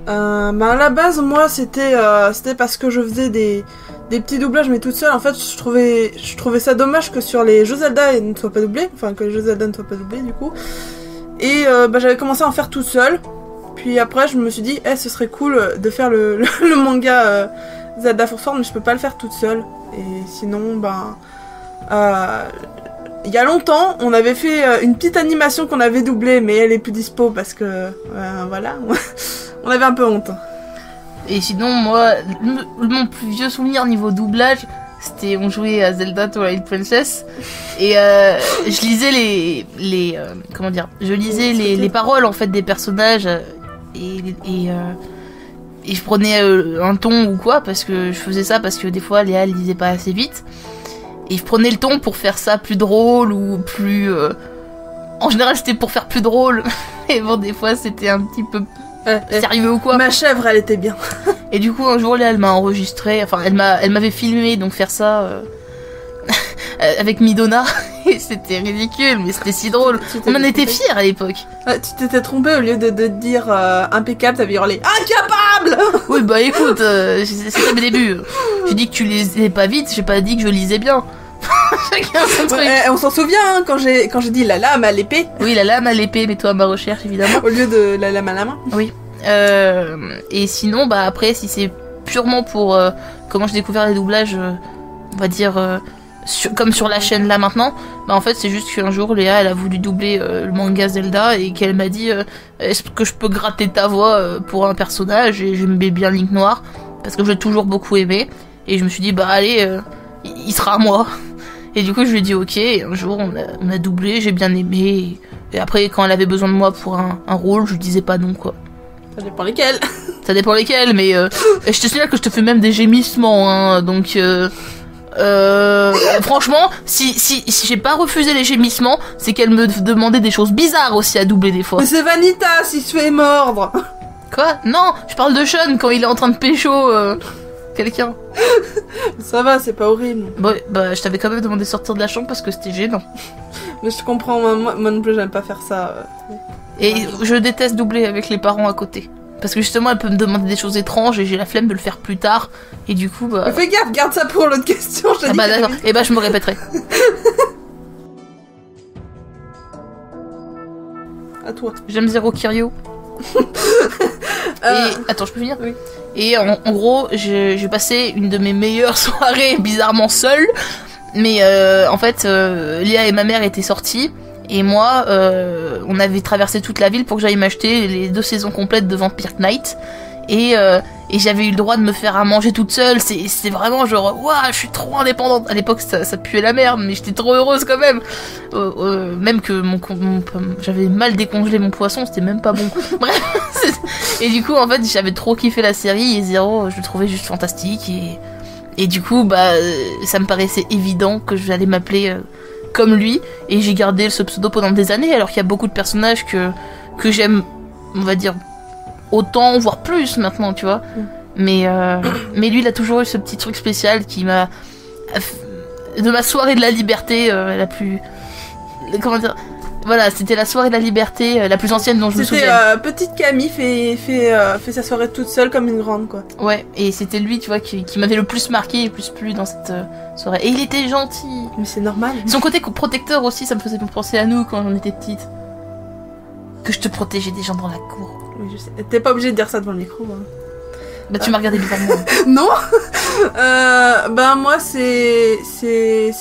À la base, moi, c'était parce que je faisais des petits doublages, mais toute seule. En fait, je trouvais ça dommage que sur les jeux Zelda, ils ne soient pas doublés. Enfin, que les jeux Zelda ne soient pas doublés, du coup. Et j'avais commencé à en faire toute seule. Puis après, je me suis dit, ce serait cool de faire le manga Zelda Force Force, mais je peux pas le faire toute seule. Et sinon, il y a longtemps, on avait fait une petite animation qu'on avait doublée, mais elle est plus dispo parce que, voilà, on avait un peu honte. Et sinon, moi, mon plus vieux souvenir niveau doublage, c'était on jouait à Zelda Twilight Princess et je lisais je lisais les paroles en fait des personnages et je prenais un ton ou quoi parce que je faisais ça parce que des fois Léa elle lisait pas assez vite et je prenais le ton pour faire ça plus drôle ou plus en général c'était pour faire plus drôle et bon des fois c'était un petit peu sérieux ou quoi. Ma chèvre elle était bien. Et du coup un jour Léa elle m'a enregistré, enfin elle m'avait filmé donc faire ça avec Midona et c'était ridicule mais c'était si drôle. On en était fiers à l'époque. Tu t'étais trompé au lieu de te dire impeccable, t'avais hurlé incapable. Oui bah écoute, c'était mes débuts. J'ai dit que tu lisais pas vite, j'ai pas dit que je lisais bien. Chacun son truc. On s'en souvient hein, quand j'ai dit la lame à l'épée. Oui la lame à l'épée, mets-toi à ma recherche évidemment. Au lieu de la lame à la main. Oui. Et sinon bah après si c'est purement pour comment j'ai découvert les doublages, on va dire comme sur la chaîne là maintenant, bah en fait c'est juste qu'un jour Léa elle a voulu doubler le manga Zelda et qu'elle m'a dit est-ce que je peux gratter ta voix pour un personnage et j'aimais bien Link Noir parce que je l'ai toujours beaucoup aimé et je me suis dit bah allez il sera à moi et du coup je lui ai dit ok et un jour on a doublé, j'ai bien aimé et après quand elle avait besoin de moi pour un rôle je lui disais pas non quoi. Ça dépend lesquels. Ça dépend lesquels mais je te signale que je te fais même des gémissements hein, donc franchement, si j'ai pas refusé les gémissements, c'est qu'elle me demandait des choses bizarres aussi à doubler des fois. Mais c'est Vanitas, il se fait mordre. Quoi? Non, je parle de Sean quand il est en train de pécho quelqu'un. Ça va, c'est pas horrible. Bon, bah je t'avais quand même demandé de sortir de la chambre parce que c'était gênant. Mais je comprends, moi non plus j'aime pas faire ça. Et je déteste doubler avec les parents à côté. Parce que justement, elle peut me demander des choses étranges et j'ai la flemme de le faire plus tard. Et du coup, bah. Mais fais gaffe, garde ça pour l'autre question, je te dis. Bah d'accord, et bah je me répéterai. À toi. J'aime Zero Kiryu. Et attends, je peux finir? Oui. Et en gros, j'ai passé une de mes meilleures soirées bizarrement seule. Mais en fait, Léa et ma mère étaient sorties. Et moi, on avait traversé toute la ville pour que j'aille m'acheter les 2 saisons complètes de Vampire Knight. Et j'avais eu le droit de me faire à manger toute seule. C'est vraiment genre, waouh, je suis trop indépendante. À l'époque, ça puait la merde, mais j'étais trop heureuse quand même. Même que j'avais mal décongelé mon poisson, c'était même pas bon. Bref. Et du coup, en fait, j'avais trop kiffé la série. Et Zero, je le trouvais juste fantastique. Et du coup, bah, ça me paraissait évident que j'allais m'appeler comme lui, et j'ai gardé ce pseudo pendant des années, alors qu'il y a beaucoup de personnages que j'aime, on va dire, autant, voire plus maintenant, tu vois. Mais lui, il a toujours eu ce petit truc spécial qui m'a... De ma soirée de la liberté la plus... Comment dire? Voilà, c'était la soirée de la liberté la plus ancienne dont je me souviens. Petite Camille fait sa soirée toute seule comme une grande, quoi. Ouais, et c'était lui, tu vois, qui m'avait le plus marqué et le plus plu dans cette soirée. Et il était gentil. Mais c'est normal. Son côté protecteur aussi, ça me faisait penser à nous quand on était petite. Que je te protégeais des gens dans la cour. Oui, je sais. T'es pas obligé de dire ça devant le micro. Hein. Bah tu m'as regardé bizarrement. Non. Ben moi c'est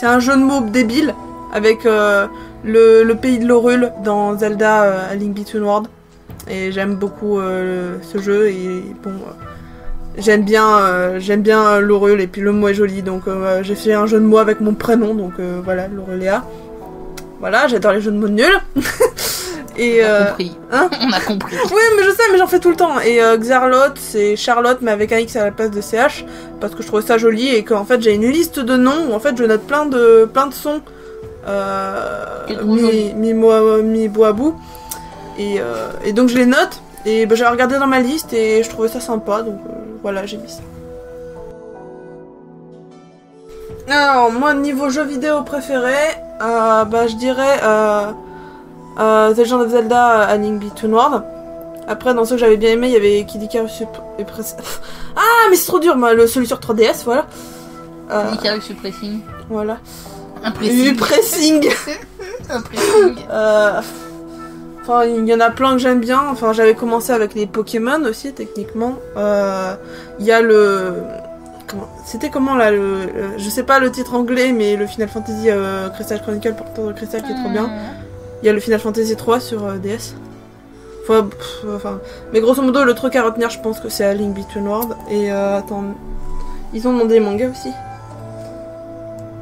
un jeu de mots débile avec le pays de l'Horul dans Zelda A Link Between Worlds. Et j'aime beaucoup ce jeu et bon j'aime bien l'Horul et puis le mot est joli donc j'ai fait un jeu de mots avec mon prénom donc voilà l'Aurelia. Voilà, j'adore les jeux de mots nuls. Et on a compris. Hein on a compris. Oui, mais je sais, mais j'en fais tout le temps. Et Xarlotte, c'est Charlotte, mais avec un X à la place de CH, parce que je trouvais ça joli et qu'en fait j'ai une liste de noms où en fait je note plein de sons mi bout à bout. Et donc je les note et bah, j'ai regardé dans ma liste et je trouvais ça sympa, donc voilà, j'ai mis ça. Alors, moi, niveau jeu vidéo préféré, bah je dirais The Legend of Zelda A Link Between Worlds. Après, dans ceux que j'avais bien aimé, il y avait Kid Icarus et Ah, mais c'est trop dur, moi, celui sur 3DS, voilà. Kid Icarus Pressing. Voilà. Un pressing. Pressing. Un pressing. Enfin, il y en a plein que j'aime bien. Enfin, j'avais commencé avec les Pokémon aussi, techniquement. Il y a le... C'était comment là je sais pas le titre anglais, mais le Final Fantasy Crystal Chronicle, Porteur de Cristal, qui est trop bien. Il y a le Final Fantasy 3 sur DS. Enfin, mais grosso modo, le truc à retenir, je pense que c'est A Link Between Worlds. Et attends, ils ont demandé manga aussi.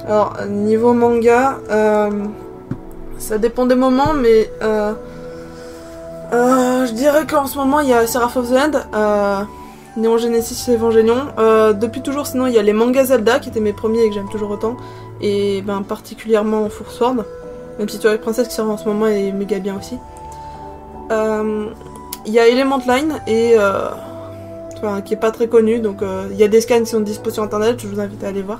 Alors, niveau manga, ça dépend des moments, mais je dirais qu'en ce moment, il y a Seraph of the End, Neon Genesis Evangelion. Depuis toujours, sinon, il y a les mangas Zelda, qui étaient mes premiers et que j'aime toujours autant. Et ben, particulièrement Four Sword. Même si Twilight Princess qui sort en ce moment est méga bien aussi. Il y a Element Line, qui est pas très connu, donc il y a des scans qui sont dispo sur internet, je vous invite à aller voir.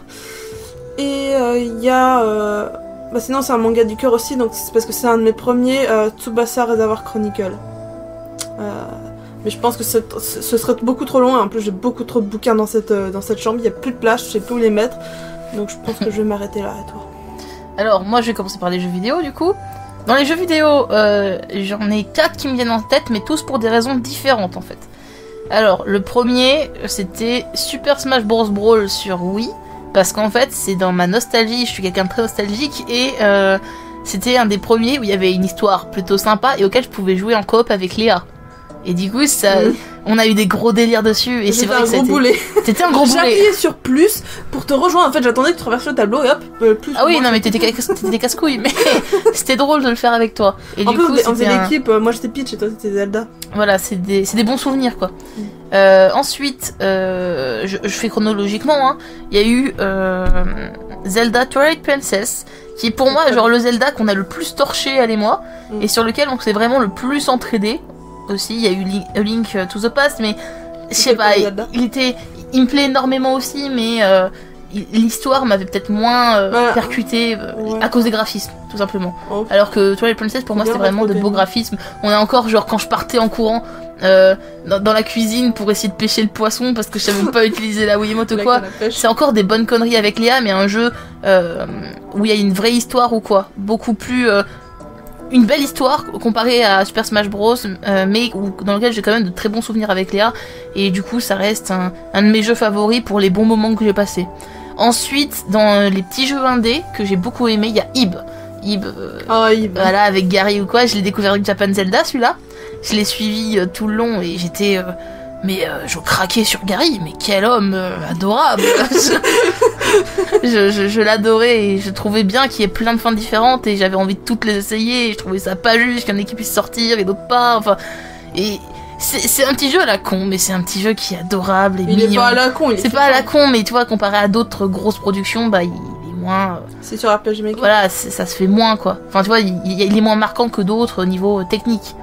Et il y a... sinon c'est un manga du cœur aussi, donc c'est parce que c'est un de mes premiers, Tsubasa Reservoir Chronicle. Mais je pense que ce serait beaucoup trop long, en plus j'ai beaucoup trop de bouquins dans cette chambre, il n'y a plus de place, je sais plus où les mettre, donc je pense que je vais m'arrêter là, et toi. Alors moi je vais commencer par les jeux vidéo du coup. Dans les jeux vidéo, j'en ai 4 qui me viennent en tête, mais tous pour des raisons différentes en fait. Alors, le premier, c'était Super Smash Bros. Brawl sur Wii, parce qu'en fait, c'est dans ma nostalgie, je suis quelqu'un de très nostalgique, et c'était un des premiers où il y avait une histoire plutôt sympa, et auquel je pouvais jouer en coop avec Léa. Et du coup, on a eu des gros délires dessus, et c'est vrai que c'était un gros boulet. J'ai appuyé sur plus pour te rejoindre. En fait, j'attendais que tu traverses le tableau et hop, plus. Ah oui, non, mais t'étais casse-couilles, mais c'était drôle de le faire avec toi. Et en du plus, coup, on faisait l'équipe. Moi, j'étais Peach et toi, c'était Zelda. Voilà, c'est des bons souvenirs, quoi. Ensuite, je fais chronologiquement. Il y a eu Zelda Twilight Princess, qui est pour moi genre le Zelda qu'on a le plus torché, elle et moi, et sur lequel on s'est vraiment le plus entraidé. Aussi, il y a eu Link to the Past, mais je sais pas, il me plaît énormément aussi, mais l'histoire m'avait peut-être moins percuté à cause des graphismes, tout simplement. Alors que Twilight Princess, pour moi, c'était vraiment de beaux graphismes. On a encore, genre, quand je partais en courant dans la cuisine pour essayer de pêcher le poisson parce que je savais pas utiliser la Wiimote ou quoi, c'est encore des bonnes conneries avec Léa, mais un jeu où il y a une vraie histoire ou quoi, beaucoup plus... une belle histoire comparée à Super Smash Bros, mais dans lequel j'ai quand même de très bons souvenirs avec Léa, et du coup ça reste un de mes jeux favoris pour les bons moments que j'ai passés. Ensuite, dans les petits jeux indés que j'ai beaucoup aimé, il y a Ib. Voilà, avec Gary ou quoi, je l'ai découvert avec Japan Zelda, celui-là. Je l'ai suivi tout le long et j'étais... je craquais sur Gary, mais quel homme adorable. je l'adorais et je trouvais bien qu'il y ait plein de fins différentes et j'avais envie de toutes les essayer et je trouvais ça pas juste qu'il y en ait qui puissent sortir et d'autres pas, enfin... Et c'est un petit jeu à la con, mais c'est un petit jeu qui est adorable et mignon. Il est pas à la con, c'est pas à la con, mais tu vois, comparé à d'autres grosses productions, bah il est moins... C'est sur RPG Maker. Voilà, ça se fait moins, quoi. Enfin, tu vois, il est moins marquant que d'autres au niveau technique.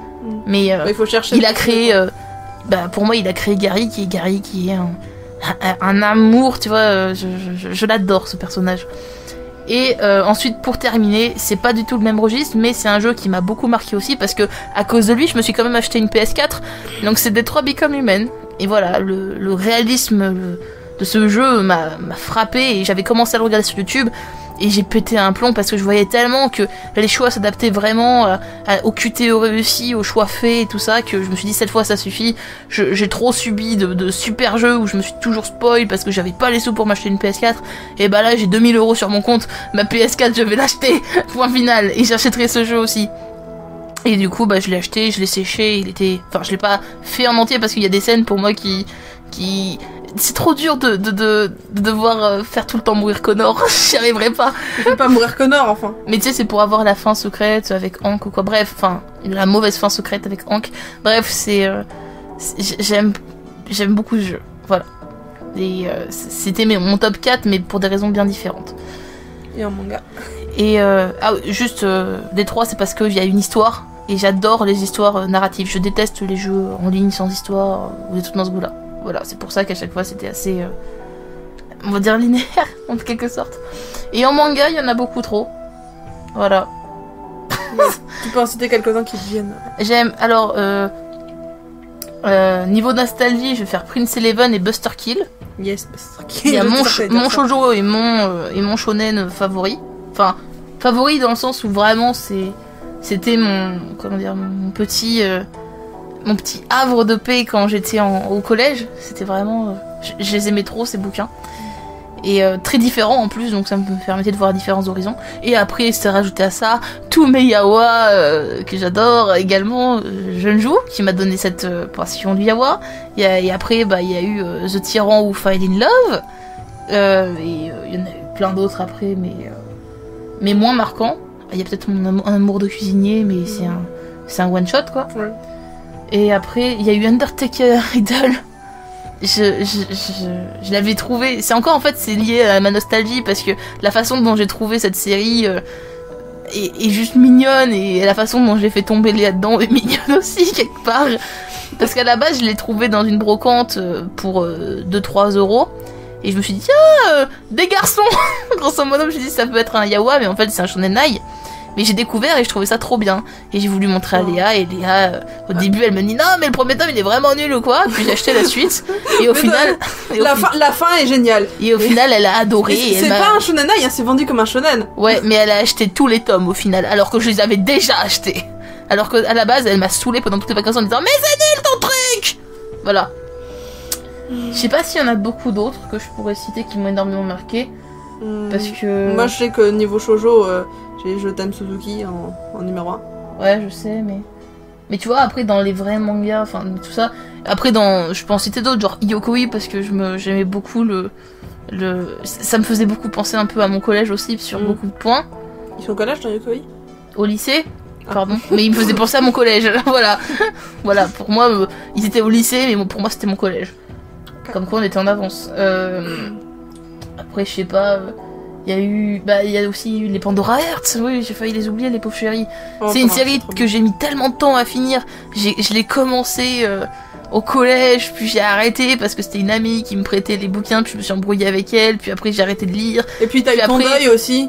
Mais il faut chercher. Il a créé... pour moi, il a créé Gary qui est un amour, tu vois, je l'adore, ce personnage. Et ensuite, pour terminer, c'est pas du tout le même registre, mais c'est un jeu qui m'a beaucoup marqué aussi, parce que à cause de lui, je me suis quand même acheté une PS4, donc c'est Detroit Become Human. Et voilà, le réalisme de ce jeu m'a frappé, et j'avais commencé à le regarder sur YouTube, et j'ai pété un plomb parce que je voyais tellement que les choix s'adaptaient vraiment au QTE réussi, aux choix faits et tout ça, que je me suis dit cette fois ça suffit. J'ai trop subi de super jeux où je me suis toujours spoil parce que j'avais pas les sous pour m'acheter une PS4, et bah là j'ai 2000 € sur mon compte, ma PS4 je vais l'acheter, point final, et j'achèterai ce jeu aussi. Et du coup je l'ai acheté, je l'ai séché, je l'ai pas fait en entier parce qu'il y a des scènes pour moi qui c'est trop dur de devoir faire tout le temps mourir Connor. J'y arriverai pas. Je peux pas mourir Connor, enfin. Mais tu sais, c'est pour avoir la fin secrète avec Hank ou quoi. Bref, enfin, la mauvaise fin secrète avec Hank. Bref, j'aime beaucoup ce jeu. Voilà. Et c'était mon top 4, mais pour des raisons bien différentes. Et en manga. Et juste, des 3, c'est parce qu'il y a une histoire. Et j'adore les histoires narratives. Je déteste les jeux en ligne sans histoire ou des trucs dans ce goût-là. Voilà, c'est pour ça qu'à chaque fois c'était assez, on va dire linéaire, en quelque sorte. Et en manga, il y en a beaucoup trop. Voilà. Tu peux en citer quelques-uns qui te viennent. J'aime, alors, Niveau nostalgie, je vais faire Prince Eleven et Buster Kill. Yes, Il y a mon shoujo et mon shonen favori. Enfin, favori dans le sens où vraiment c'était mon petit havre de paix quand j'étais au collège. C'était vraiment je les aimais trop ces bouquins. Et très différents en plus, donc ça me permettait de voir différents horizons. Et après, c'est rajouté à ça tous mes yaoi que j'adore également. Junju qui m'a donné cette passion du yaoi. Et après, il y a eu The Tyran ou Fall in Love. Et il y en a eu plein d'autres après, mais moins marquants. Il y a peut-être un amour de cuisinier, mais c'est un one shot quoi. Ouais. Et après, il y a eu Undertaker Idol. Je l'avais trouvé. C'est encore en fait, c'est lié à ma nostalgie parce que la façon dont j'ai trouvé cette série est juste mignonne et la façon dont j'ai fait tomber Léa dedans est mignonne aussi quelque part. Parce qu'à la base, je l'ai trouvé dans une brocante pour 2-3 euros et je me suis dit, tiens, des garçons. Grosso modo, je me suis dit, ça peut être un yaoi, mais en fait, c'est un shonenai. Mais j'ai découvert et je trouvais ça trop bien. Et j'ai voulu montrer à Léa. Et Léa, au début, elle me dit non, mais le premier tome il est vraiment nul ou quoi. Puis j'ai acheté la suite. Et au final. La fin est géniale. Et au final, elle a adoré. C'est pas un shonenai, hein, c'est vendu comme un shonen. Ouais, mais elle a acheté tous les tomes au final. Alors que je les avais déjà achetés. Alors qu'à la base, elle m'a saoulé pendant toutes les vacances en me disant mais c'est nul ton truc. Voilà. Je sais pas s'il y en a beaucoup d'autres que je pourrais citer qui m'ont énormément marqué. Parce que. Moi, je sais que niveau shoujo. J'ai Je t'aime Suzuki en numéro 1. Ouais, je sais, mais tu vois, après, dans les vrais mangas, enfin, tout ça... Après, je peux en citer d'autres, genre Yokoi, parce que j'aimais beaucoup ça me faisait beaucoup penser un peu à mon collège aussi, sur beaucoup de points. Ils sont au collège dans Yokoi ? Au lycée ? Pardon. Mais ils me faisaient penser à mon collège, voilà. Voilà, pour moi, ils étaient au lycée, mais pour moi, c'était mon collège. Comme quoi, on était en avance. Après, je sais pas... il y a aussi eu les Pandora Hearts, oui, j'ai failli les oublier, les pauvres chéris. C'est une série que j'ai mis tellement de temps à finir. Je l'ai commencé au collège, puis j'ai arrêté parce que c'était une amie qui me prêtait les bouquins, puis je me suis embrouillée avec elle, puis après j'ai arrêté de lire. Et puis t'as eu ton deuil aussi.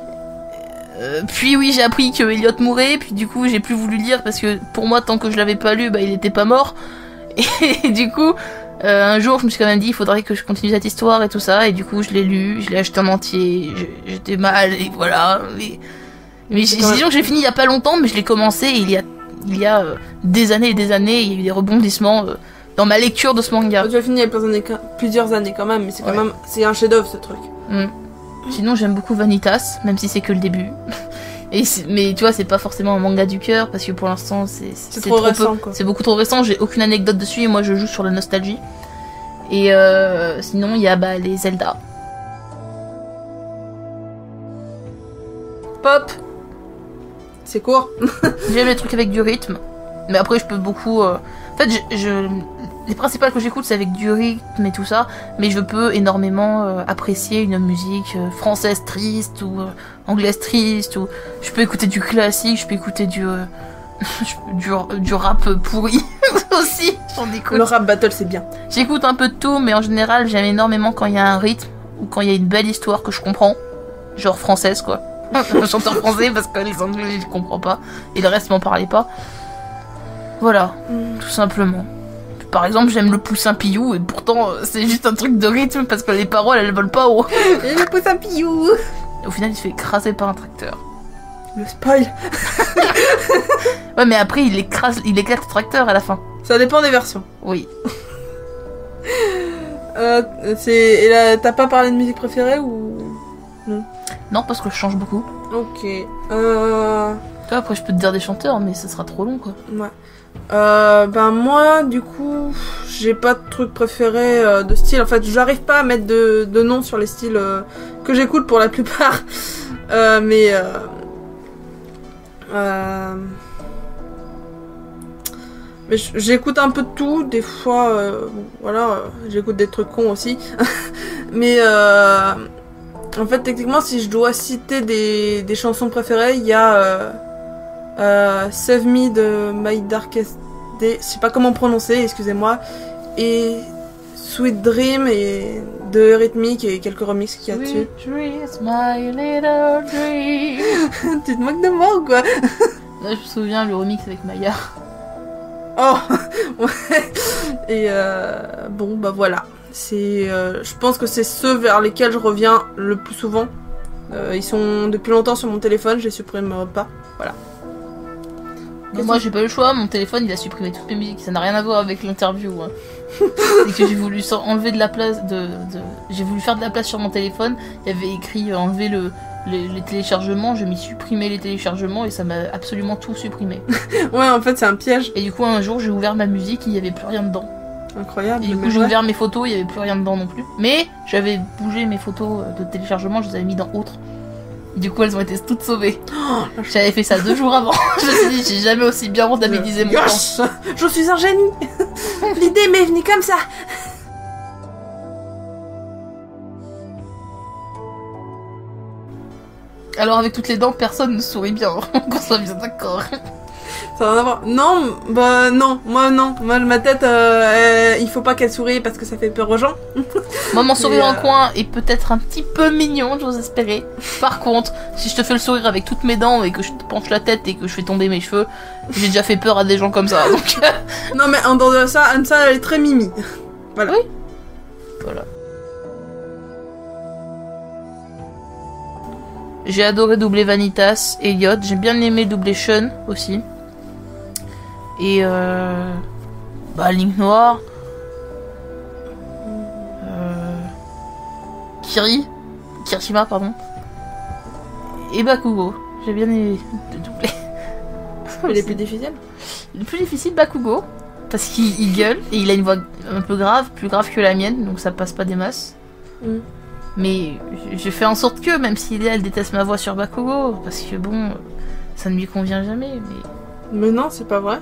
Puis oui, j'ai appris que Elliot mourait, puis du coup j'ai plus voulu lire parce que pour moi, tant que je l'avais pas lu, il était pas mort. Et du coup... un jour, je me suis quand même dit, il faudrait que je continue cette histoire et tout ça, et du coup, je l'ai lu, je l'ai acheté en entier, j'étais mal, et voilà. Mais disons que j'ai fini il y a pas longtemps, mais je l'ai commencé il y a des années et des années, il y a eu des rebondissements dans ma lecture de ce manga. Tu as fini il y a plusieurs années quand même, mais c'est quand même, c'est un chef-d'œuvre ce truc. Sinon, j'aime beaucoup Vanitas, même si c'est que le début. Mais tu vois, c'est pas forcément un manga du cœur parce que pour l'instant c'est trop récent quoi. C'est beaucoup trop récent, j'ai aucune anecdote dessus et moi je joue sur la nostalgie. Et sinon il y a les Zelda. Pop. C'est court. J'aime les trucs avec du rythme, mais après je peux beaucoup. En fait, les principales que j'écoute c'est avec du rythme et tout ça, mais je peux énormément apprécier une musique française triste ou anglaise triste, ou je peux écouter du classique, je peux écouter du rap pourri aussi, j'en écoute. Le rap battle c'est bien. J'écoute un peu de tout, mais en général j'aime énormément quand il y a un rythme ou quand il y a une belle histoire que je comprends, genre française quoi. Un chanteur français parce que les anglais je comprends pas et le reste m'en parlait pas. Voilà, tout simplement. Par exemple, j'aime le Poussin Pillou et pourtant c'est juste un truc de rythme parce que les paroles elles volent pas haut. Et le Poussin Pillou. Au final, il se fait écraser par un tracteur. Le spoil. Ouais, mais après il éclate le tracteur à la fin. Ça dépend des versions. Oui. Et là, t'as pas parlé de musique préférée ou non? Non, parce que je change beaucoup. Ok. Après, je peux te dire des chanteurs, mais ça sera trop long quoi. Ouais. Moi, du coup, j'ai pas de truc préféré de style. En fait, j'arrive pas à mettre de nom sur les styles que j'écoute pour la plupart. Mais j'écoute un peu de tout. Des fois, j'écoute des trucs cons aussi. Mais en fait, techniquement, si je dois citer des chansons préférées, il y a Save Me de My Darkest Day, je sais pas comment prononcer, excusez-moi, et Sweet Dream et de Eurythmics et quelques remixes qu'il y a dessus. Dreams, my little dream. Tu te moques de moi ou quoi? Là, je me souviens le remix avec Maya. Oh. Ouais. Et bon, bah voilà. C'est, je pense que c'est ceux vers lesquels je reviens le plus souvent. Ils sont depuis longtemps sur mon téléphone, je les supprime pas. Voilà. Moi j'ai pas eu le choix, mon téléphone il a supprimé toutes mes musiques, ça n'a rien à voir avec l'interview. Hein. C'est que j'ai voulu enlever de la place j'ai voulu faire de la place sur mon téléphone, il y avait écrit enlever les téléchargements, j'ai mis supprimer les téléchargements et ça m'a absolument tout supprimé. Ouais, en fait c'est un piège. Et du coup un jour j'ai ouvert ma musique, il y avait plus rien dedans. Incroyable. Et du coup j'ai ouvert mes photos, il y avait plus rien dedans non plus. Mais j'avais bougé mes photos de téléchargement, je les avais mis dans autre. Du coup, elles ont été toutes sauvées. Oh, j'avais fait ça 2 jours avant. Je me suis dit, j'ai jamais aussi bien rentabilisé mon temps. Je suis un génie. L'idée m'est venue comme ça. Alors, avec toutes les dents, personne ne sourit bien. Qu'on soit bien d'accord. Ça va en avoir. Non, bah non. Moi, non. Moi, ma tête, il faut pas qu'elle sourie parce que ça fait peur aux gens. Moi, mon sourire en coin est peut-être un petit peu mignon, j'ose espérer. Par contre, si je te fais le sourire avec toutes mes dents et que je te penche la tête et que je fais tomber mes cheveux, j'ai déjà fait peur à des gens comme ça. Donc... Non, mais en dehors de ça, Ansa, elle est très mimi. Voilà. Oui. Voilà. J'ai adoré doubler Vanitas, Elliot. J'ai bien aimé doubler Sean aussi. Et bah Link Noir. Kirishima, pardon. Et Bakugo. J'ai bien aimé de doubler. Il est plus difficile. Le plus difficile, Bakugo. Parce qu'il gueule et il a une voix un peu grave, plus grave que la mienne, donc ça passe pas des masses. Mm. Mais j'ai fait en sorte que, même si elle déteste ma voix sur Bakugo, parce que bon, ça ne lui convient jamais. Mais non, c'est pas vrai.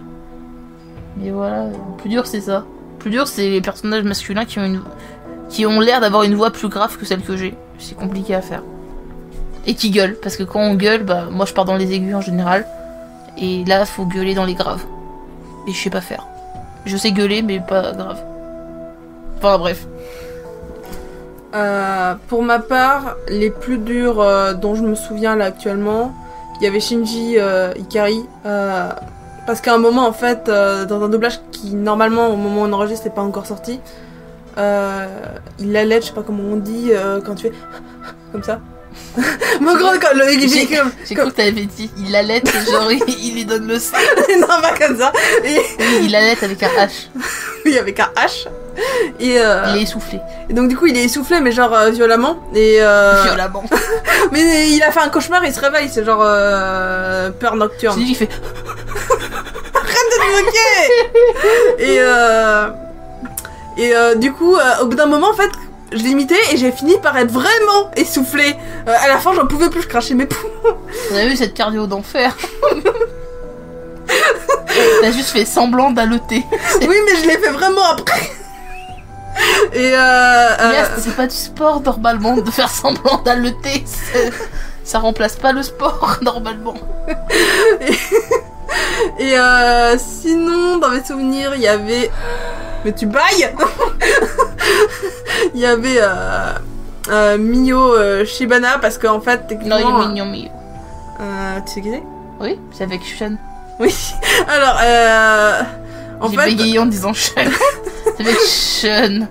Mais voilà, le plus dur c'est ça. Le plus dur c'est les personnages masculins qui ont l'air d'avoir une voix plus grave que celle que j'ai. C'est compliqué à faire. Et qui gueulent, parce que quand on gueule, bah moi je pars dans les aigus en général. Et là, faut gueuler dans les graves. Et je sais pas faire. Je sais gueuler, mais pas grave. Enfin bref. Pour ma part, les plus durs dont je me souviens là actuellement, il y avait Shinji Ikari. Parce qu'à un moment, en fait, dans un doublage qui, normalement, au moment où on enregistre, n'est pas encore sorti, il allait, je sais pas comment on dit, quand tu fais comme ça. Mon gros, quand le j'ai cru que t'avais dit, il allait, genre, il lui donne le sein. Non, pas comme ça. Oui, il allait avec un H. Oui, avec un H. Et il est essoufflé. Et donc du coup il est essoufflé mais genre violemment et violemment. Mais il a fait un cauchemar, il se réveille, c'est genre peur nocturne. Il fait arrête de te moquer. Et du coup au bout d'un moment en fait je l'imitais et j'ai fini par être vraiment essoufflée. À la fin j'en pouvais plus, je crachais mes poumons. Vous avez vu cette cardio d'enfer. T'as juste fait semblant d'haleuter. Oui mais je l'ai fait vraiment après. Et c'est pas du sport normalement de faire semblant d'haleuter. Ça remplace pas le sport normalement. Et sinon dans mes souvenirs il y avait... Mais tu bailles. Il y avait Mio Shibana parce qu'en fait techniquement... Non, il est mignon Mio. Tu sais qui c'est? Oui, c'est avec Sean. Oui. Alors en fait... J'ai bégayé en disant Sean. C'est avec Sean.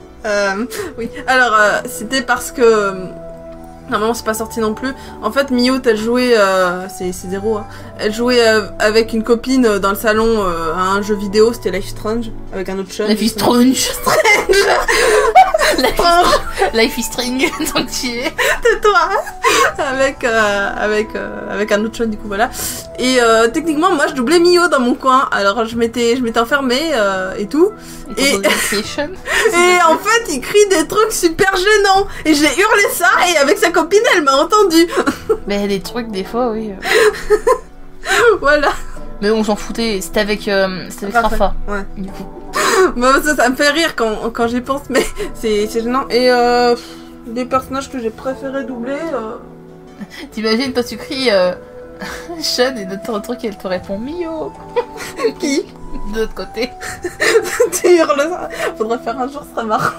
Oui. Alors c'était parce que... Normalement c'est pas sorti non plus. En fait Mio elle jouait, c'est zéro hein. Elle jouait avec une copine dans le salon à un jeu vidéo, c'était Life is Strange, avec un autre Sean. Life is Strange. Life is String, donc tu es. Tais-toi. Avec un autre Sean du coup voilà. Et techniquement moi je doublais Mio dans mon coin. Alors je m'étais enfermée et tout. Et en fait il crie des trucs super gênants. Et j'ai hurlé ça et avec sa copine elle m'a entendu. Mais des trucs des fois oui. Voilà. Mais on s'en foutait, c'était avec Rafa. Ouais. Du coup. Bah, ça me fait rire quand j'y pense, mais c'est gênant. Et des personnages que j'ai préféré doubler. T'imagines, toi tu cries Sean et de temps en temps qu'elle te répond Mio. Qui? De l'autre côté. Tu hurles ça. Faudrait faire un jour, ce serait marrant.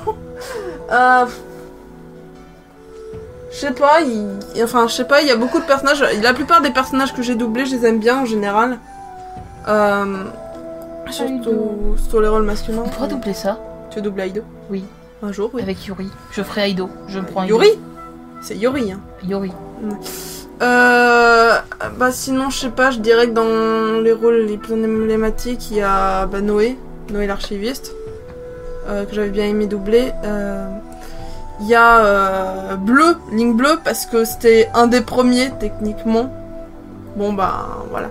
Je sais pas, il y a beaucoup de personnages. La plupart des personnages que j'ai doublés, je les aime bien en général. Surtout sur les rôles masculins. On pourra doubler ça. Tu veux doubler Aido? Oui. Un jour, oui. Avec Yuri. Je ferai Aido. Je me prends Aido. Yuri? C'est Yuri, hein. Yuri. Bah sinon, je sais pas, je dirais que dans les rôles les plus emblématiques, il y a Noé l'archiviste, que j'avais bien aimé doubler. Il y a Link Bleu, parce que c'était un des premiers, techniquement. Bon, bah, voilà.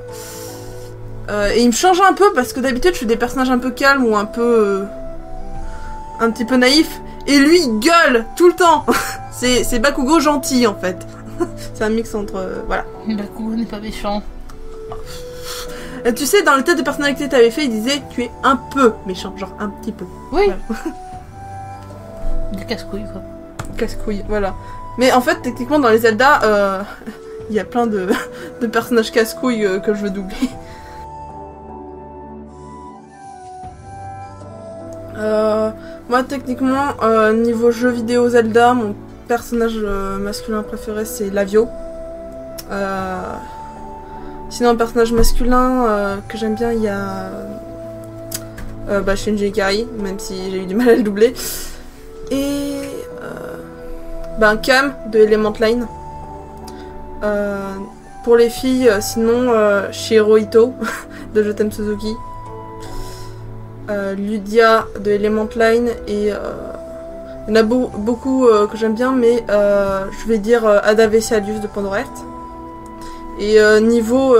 Et il me change un peu, parce que d'habitude, je fais des personnages un peu calmes ou un peu... un petit peu naïfs. Et lui, il gueule tout le temps. C'est Bakugo gentil, en fait. C'est un mix entre... voilà. Bakugo n'est pas méchant. Tu sais, dans le test de personnalité que t'avais fait, il disait tu es un peu méchant, genre un petit peu. Oui. Voilà. Des casse-couilles, quoi. Casse-couille, voilà. Mais en fait, techniquement, dans les Zelda, il y a plein de personnages casse-couilles que je veux doubler. Moi, techniquement, niveau jeu vidéo Zelda, mon personnage masculin préféré, c'est Lavio. Sinon, un personnage masculin que j'aime bien, il y a Shinji Ikari, même si j'ai eu du mal à le doubler. Et Cam de Element Line. Pour les filles, sinon Shiro Ito de Je t'aime Suzuki. Lydia de Element Line et il y en a beaucoup que j'aime bien, mais je vais dire Ada Vesialius de Pandora Heart. Et niveau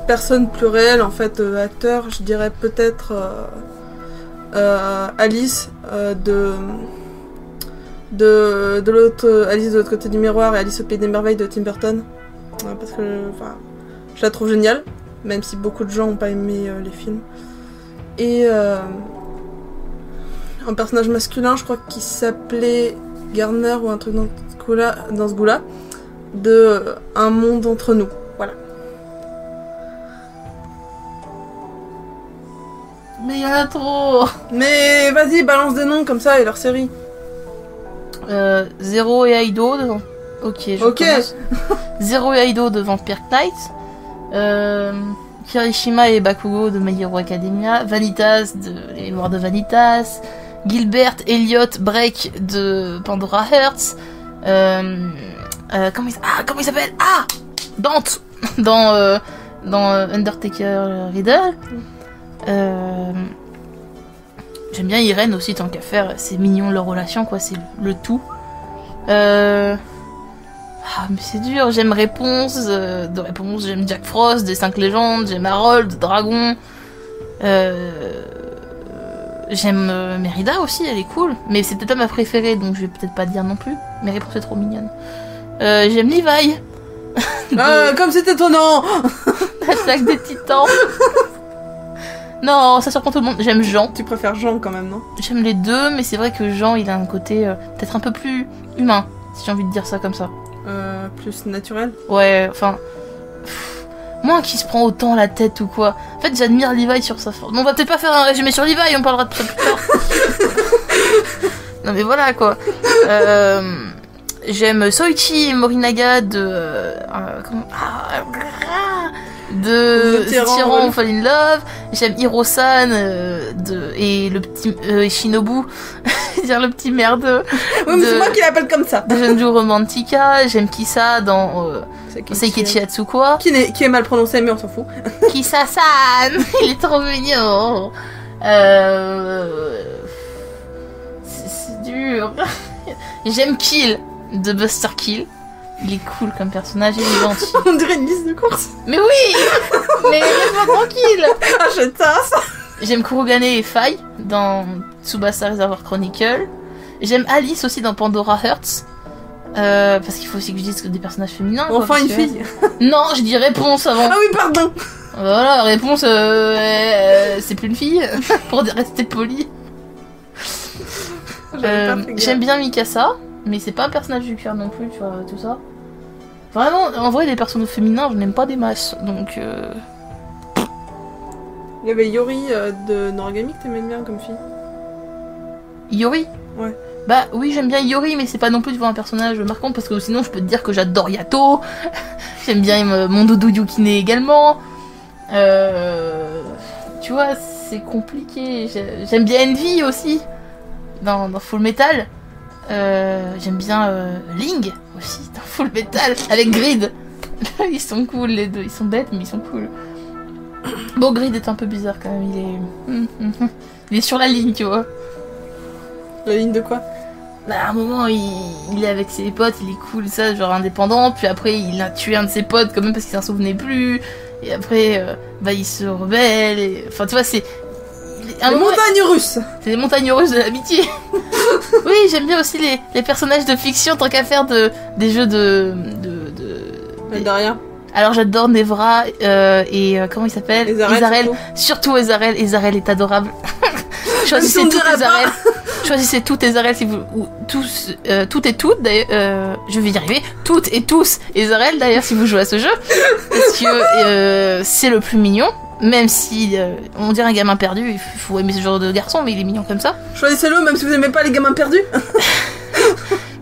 personne plus réelle, en fait, acteur, je dirais peut-être Alice de l'autre Alice de l'autre côté du miroir et Alice au pays des merveilles de Tim Burton. Parce que je la trouve géniale, même si beaucoup de gens n'ont pas aimé les films. Et un personnage masculin, je crois qu'il s'appelait Garner ou un truc dans ce goût-là, de Un monde entre nous. Voilà. Mais il y en a trop. Mais vas-y, balance des noms comme ça et leur série. Zero et Aido devant... Ok, je commence. Zero et Aido de Vampire Knight. Kirishima et Bakugo de My Hero Academia. Vanitas de Les Noirs de Vanitas. Gilbert, Elliot, Break de Pandora Hearts. Comment il s'appelle? Dante dans Undertaker Riddle. J'aime bien Irene aussi, tant qu'à faire. C'est mignon leur relation, quoi. C'est le tout. Mais c'est dur. J'aime Réponse de Réponse. J'aime Jack Frost des 5 légendes. J'aime Harold de Dragon. J'aime Merida aussi, elle est cool. Mais c'est peut-être pas ma préférée, donc je vais peut-être pas dire non plus. Mais Réponse est trop mignonne. J'aime Levi. Comme c'est étonnant. L'attaque des titans. Non, ça surprend tout le monde. J'aime Jean. Tu préfères Jean quand même, non? J'aime les deux, mais c'est vrai que Jean, il a un côté peut-être un peu plus humain, si j'ai envie de dire ça comme ça. Plus naturel? Ouais, enfin... Moins qui se prend autant la tête ou quoi. En fait, j'admire Levi sur sa force. Bon, on va peut-être pas faire un résumé sur Levi, on parlera de ça plus tard. Non mais voilà, quoi. J'aime Soichi Morinaga de... de Tyran Fall in Love. J'aime Hiro-san et le petit Shinobu, dire le petit merdeux. Oui, mais c'est moi qui l'appelle comme ça. De Genju Romantica. J'aime Kisa dans Seikichi Atsuko. Qui est mal prononcé, mais on s'en fout. Kisa-san, il est trop mignon. C'est dur. J'aime Kill de Buster Kill. Il est cool comme personnage, il est gentil. On dirait une liste de courses. Mais oui. Mais laisse-moi tranquille. Achète-tasse. J'aime Kurogane et Faye dans Tsubasa Reservoir Chronicle. J'aime Alice aussi dans Pandora Hearts. Parce qu'il faut aussi que je dise que des personnages féminins. Enfin, une fille. Non, je dis Réponse avant. Ah oui, pardon. Voilà, Réponse, c'est plus une fille, pour rester poli. J'aime bien Mikasa, mais c'est pas un personnage du cœur non plus, tu vois, tout ça. Vraiment, en vrai, les personnages féminins, je n'aime pas des masses, donc... Il y avait Yori de Noragami que t'aimais bien comme fille. Yori? Ouais. Bah oui, j'aime bien Yori, mais c'est pas non plus un personnage marquant, parce que sinon je peux te dire que j'adore Yato. J'aime bien mon doudou Yukine également. Tu vois, c'est compliqué. J'aime bien Envy aussi, dans Full Metal. J'aime bien Ling aussi, dans Full Metal, avec Grid. Ils sont cool les deux, ils sont bêtes mais ils sont cool. Bon, Grid est un peu bizarre quand même, il est sur la ligne, tu vois. La ligne de quoi? Bah, à un moment, il est avec ses potes, il est cool, ça, genre indépendant, puis après, il a tué un de ses potes quand même parce qu'il s'en souvenait plus, et après, bah, il se rebelle, et... Enfin, tu vois, c'est... Les montagnes russes. C'est les montagnes russes de l'amitié. Oui, j'aime bien aussi les personnages de fiction, tant qu'à faire des jeux de Derrière. Alors j'adore Nevra et comment il s'appelle? Ezarel. Surtout Ezarel. Ezarel est adorable. Choisissez tout Ezarel. Choisissez tout Ezarel si vous... Ou tous... toutes et toutes d'ailleurs... je vais y arriver. Toutes et tous Ezarel d'ailleurs si vous jouez à ce jeu. Parce que c'est le plus mignon. Même si on dirait un gamin perdu, il faut aimer ce genre de garçon, mais il est mignon comme ça. Choisissez-le même si vous aimez pas les gamins perdus.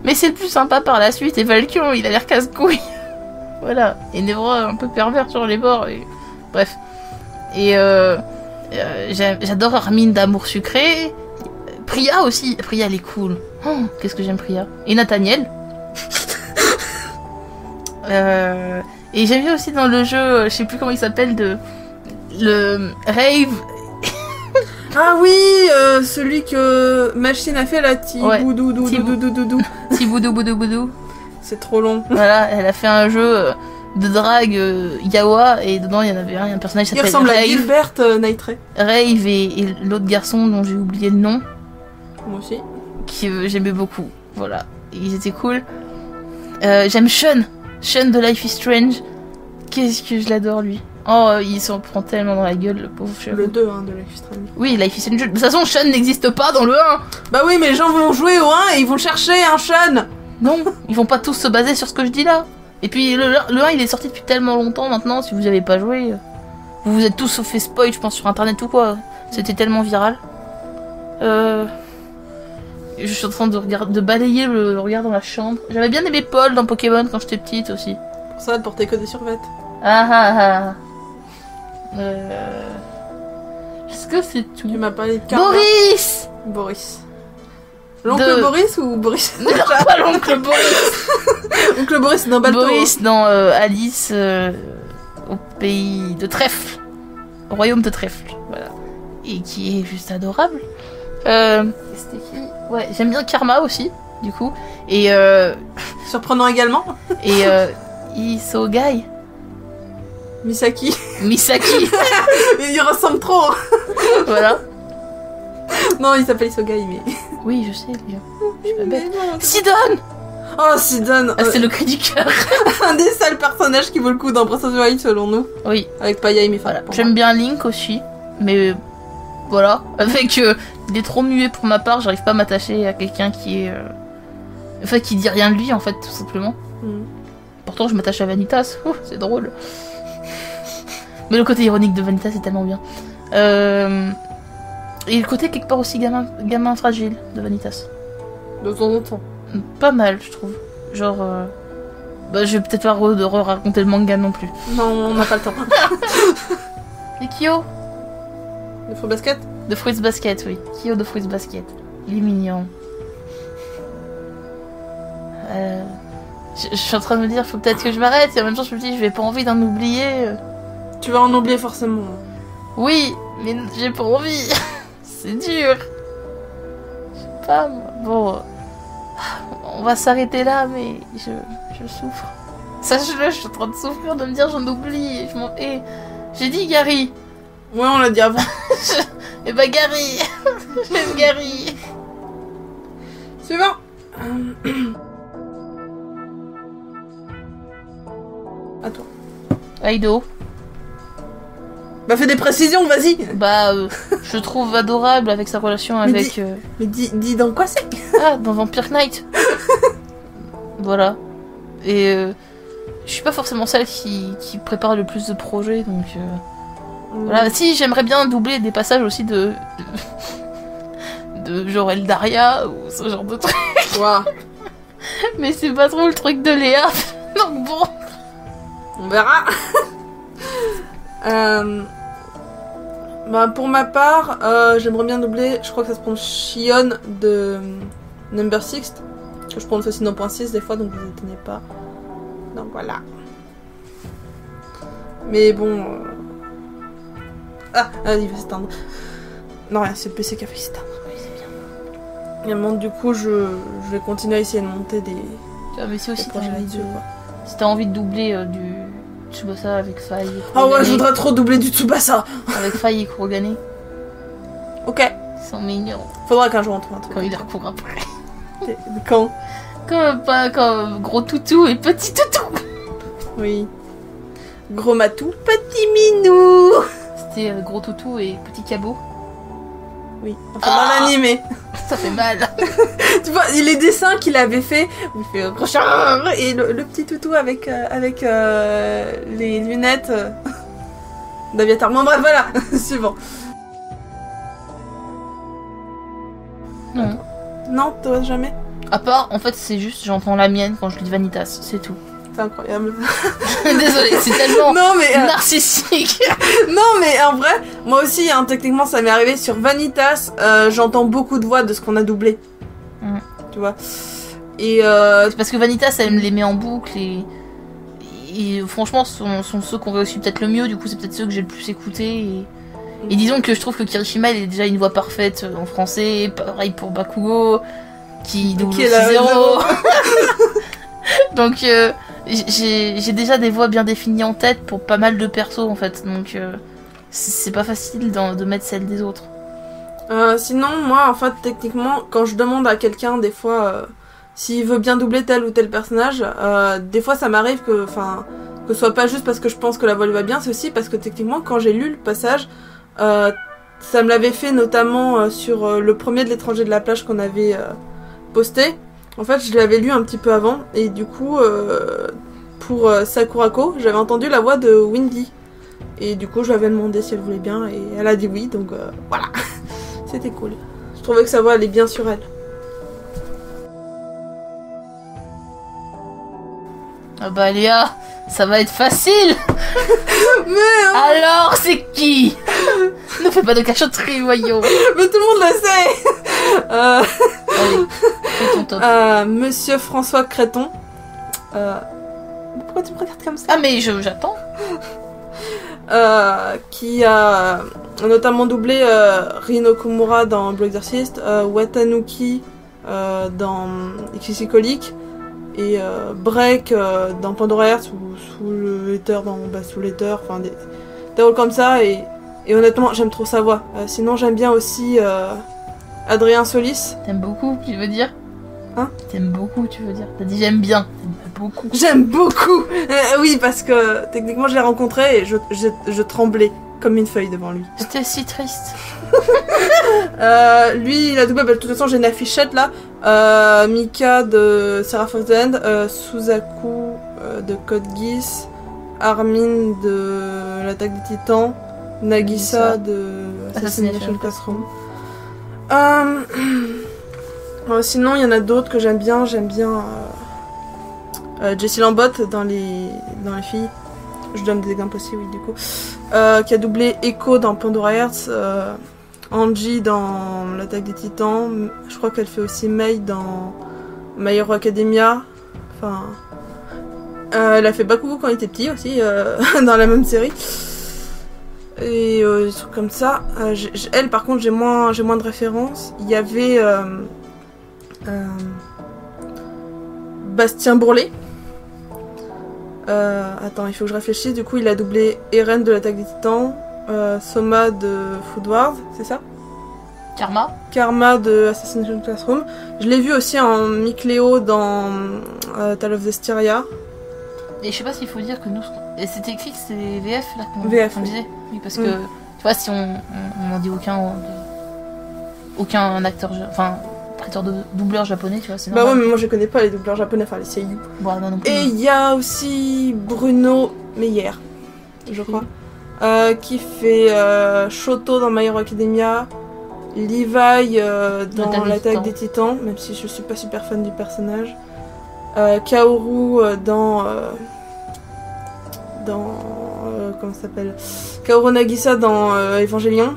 Mais c'est le plus sympa par la suite. Et Valkyrie, il a l'air casse-couille. Voilà. Et Nevra un peu pervers sur les bords. Et... Bref. Et j'adore Armin d'amour sucré. Priya aussi. Priya, elle est cool. Oh, qu'est-ce que j'aime Priya. Et Nathaniel. Et j'aime bien aussi dans le jeu, je sais plus comment il s'appelle, le Rave. Ah oui, celui que Machine a fait là, Tiboudoudoudoudoudoudou. Tiboudoudoudoudou. C'est trop long. Voilà, elle a fait un jeu de drague Yawa et dedans il y en avait un personnage qui s'appelle Rave. Il ressemble à Gilbert Knightley. Rave et l'autre garçon dont j'ai oublié le nom. Moi aussi. Qui j'aimais beaucoup. Voilà, ils étaient cool. J'aime Sean. Sean de Life is Strange. Qu'est-ce que je l'adore lui. Oh, il s'en prend tellement dans la gueule, le pauvre Sean. Le 2 hein, de Life is Strange. Oui, Life is Strange. De toute façon, Sean n'existe pas dans le 1. Bah oui, mais les gens vont jouer au 1 et ils vont chercher un Sean. Non, ils vont pas tous se baser sur ce que je dis là. Et puis le 1 il est sorti depuis tellement longtemps maintenant, si vous avez pas joué, vous vous êtes tous fait spoil je pense sur internet ou quoi. C'était tellement viral. Je suis en train de balayer le regard dans la chambre. J'avais bien aimé Paul dans Pokémon quand j'étais petite aussi. Pour ça elle portait que des survêtements. Est-ce que c'est tout? Tu m'as parlé de Karma. Boris. L'oncle Boris ou Boris? Non, pas l'oncle Boris. Oncle Boris dans Balto. Boris dans Alice au pays de Trèfle. Au royaume de Trèfle. Voilà. Et qui est juste adorable. C'était qui? Ouais, j'aime bien Karma aussi, du coup. Et surprenant également. Et Isogai. Misaki. Il ressemble trop. Voilà. Non, il s'appelle Isogai, mais... Oui, je sais, je suis pas bête. Sidon. Oh, Sidon. C'est le cri du cœur. Un des seuls personnages qui vaut le coup dans Breath of the Wild, selon nous. Oui. Avec Paya et Mifala. Voilà. J'aime bien Link aussi, mais... Voilà. Avec... il est trop muet pour ma part, j'arrive pas à m'attacher à quelqu'un qui est... Enfin, qui dit rien de lui, en fait, tout simplement. Pourtant, je m'attache à Vanitas. C'est drôle. Mais le côté ironique de Vanitas, c'est tellement bien. Et le côté quelque part aussi gamin fragile de Vanitas. De temps en temps. Pas mal, je trouve. Genre... Bah, je vais peut-être pas raconter le manga non plus. Non, on n'a pas le temps. Et Kyo de Fruits Basket? De Fruits Basket, oui. Kyo de Fruits Basket. Il est mignon. Je suis en train de me dire, faut peut-être que je m'arrête. Et en même temps, je me dis, je vais pas envie d'en oublier. Tu vas en oublier forcément. Oui, mais j'ai pas envie. C'est dur. Je sais pas, moi. Bon, on va s'arrêter là, mais je souffre. Sache-le, je suis en train de souffrir, de me dire j'en oublie. J'ai dit Gary. Ouais, on l'a dit avant. Et bah Gary. J'aime Gary. Suivant. À toi. Aido. Bah fais des précisions, vas-y. Bah je trouve adorable avec sa relation avec... Mais dis dans quoi c'est? Ah, dans Vampire Knight. Voilà. Et je suis pas forcément celle qui prépare le plus de projets, donc... Voilà, si j'aimerais bien doubler des passages aussi de genre Eldaria ou ce genre de truc. Wow. Mais c'est pas trop le truc de Léa, donc bon. On verra. Bah, pour ma part, j'aimerais bien doubler, je crois que ça se prononce Shion de Number 6, que je prononce aussi 9.6 des fois, donc vous étonnez pas. Donc voilà. Mais bon... Ah, il va s'éteindre. Non, rien, c'est le PC qui a fait s'éteindre. Oui, c'est bien. Et bon, du coup, je vais continuer à essayer de monter des... Mais c'est aussi, projets là-dessus, quoi. si t'as envie de doubler du Tsubasa avec Faye et Ah ouais, Kurogane, je voudrais trop doubler du Tsubasa. avec Faye et Kurogane, Ok, ils sont mignons faudra qu'un jour on trouve un truc. quand ils leur courent après. Quand Comme gros toutou et petit toutou. Oui. Gros matou, petit minou. C'était gros toutou et petit cabot. Oui, enfin dans l'animé. Ça fait mal. Tu vois, les dessins qu'il avait fait, où il fait Rochard et le petit toutou avec les lunettes d'Aviatar. Bon bref, voilà, suivant. Non. Non, toi jamais. À part, en fait, c'est juste, j'entends la mienne quand je lis Vanitas, c'est tout. C'est incroyable. Désolée, c'est tellement Non mais narcissique. non mais en vrai, moi aussi, hein, techniquement, ça m'est arrivé sur Vanitas. J'entends beaucoup de voix de ce qu'on a doublé. Mm. Tu vois. Et C'est parce que Vanitas, elle me les met en boucle et franchement, sont ceux qu'on réussit peut-être le mieux. Du coup, c'est peut-être ceux que j'ai le plus écouté. Et disons que je trouve que Kirishima, elle est déjà une voix parfaite en français. Pareil pour Bakugo, qui double Qui est la 0. Donc, j'ai déjà des voix bien définies en tête pour pas mal de persos en fait. Donc, c'est pas facile de mettre celle des autres. sinon, moi, en fait, techniquement, quand je demande à quelqu'un, des fois, s'il veut bien doubler tel ou tel personnage, des fois, ça m'arrive que ce soit pas juste parce que je pense que la voix lui va bien, c'est aussi parce que techniquement, quand j'ai lu le passage, ça me l'avait fait notamment sur le premier de l'étranger de la plage qu'on avait posté. En fait, je l'avais lu un petit peu avant, et du coup, pour Sakurako, j'avais entendu la voix de Windy. Et du coup, je lui avais demandé si elle voulait bien, et elle a dit oui, donc voilà. C'était cool. Je trouvais que sa voix allait bien sur elle. Ah bah Léa, ça va être facile. Mais, Alors, c'est qui? Ne fais pas de cachotterie, voyons. mais tout le monde le sait. Allez, fais ton top. Monsieur François Créton. Pourquoi tu me regardes comme ça? Ah mais j'attends. Qui a notamment doublé Rino Kumura dans Blue Exorcist, Watanuki dans Ikishikolic et Break dans Pandora Hearts ou sous le Ether dans sous l'Ether, enfin des rôles comme ça, et honnêtement j'aime trop sa voix. Sinon j'aime bien aussi Adrien Solis. T'aimes beaucoup, tu veux dire? Hein? T'aimes beaucoup, tu veux dire? T'as dit j'aime bien. T'aimes beaucoup. J'aime beaucoup. Oui, parce que techniquement je l'ai rencontré et je tremblais comme une feuille devant lui. J'étais si triste. Lui, il a doublé, de toute façon j'ai une affichette là. Mika de Seraph of the End, Suzaku de Code Geass, Armin de l'Attaque des Titans, Nagisa de Assassination Classroom. Sinon, il y en a d'autres que j'aime bien. J'aime bien Jessie Lambotte dans les filles. Je donne des exemples aussi, oui, du coup. Qui a doublé Echo dans Pandora Hearts, Angie dans l'Attaque des Titans. Je crois qu'elle fait aussi Mei dans My Hero Academia. Enfin, elle a fait Bakugo quand il était petit aussi, dans la même série. Et des trucs comme ça. Elle, par contre, j'ai moins de références. Il y avait Bastien Bourlet. Attends, il faut que je réfléchisse. Du coup, il a doublé Eren de l'Attaque des Titans, Soma de Food Wars, c'est ça? Karma de Assassination Classroom. Je l'ai vu aussi en Mikleo dans Tale of Zestiria. Et je sais pas s'il faut dire que nous... Et c'était écrit que c'était VF là VF, qu'on disait. Oui, parce que, tu vois, si on n'en dit aucun acteur... Enfin, prêteur de doubleur japonais, tu vois, c'est normal. Bah ouais, mais moi je connais pas les doubleurs japonais, enfin les seiyuu. Bon, non plus. Et il y a aussi Bruno Meyer, je crois, qui fait Shoto dans My Hero Academia, Levi dans l'Attaque des Titans, même si je suis pas super fan du personnage, Kaoru dans dans comment ça s'appelle, Kaoru Nagisa dans Evangelion,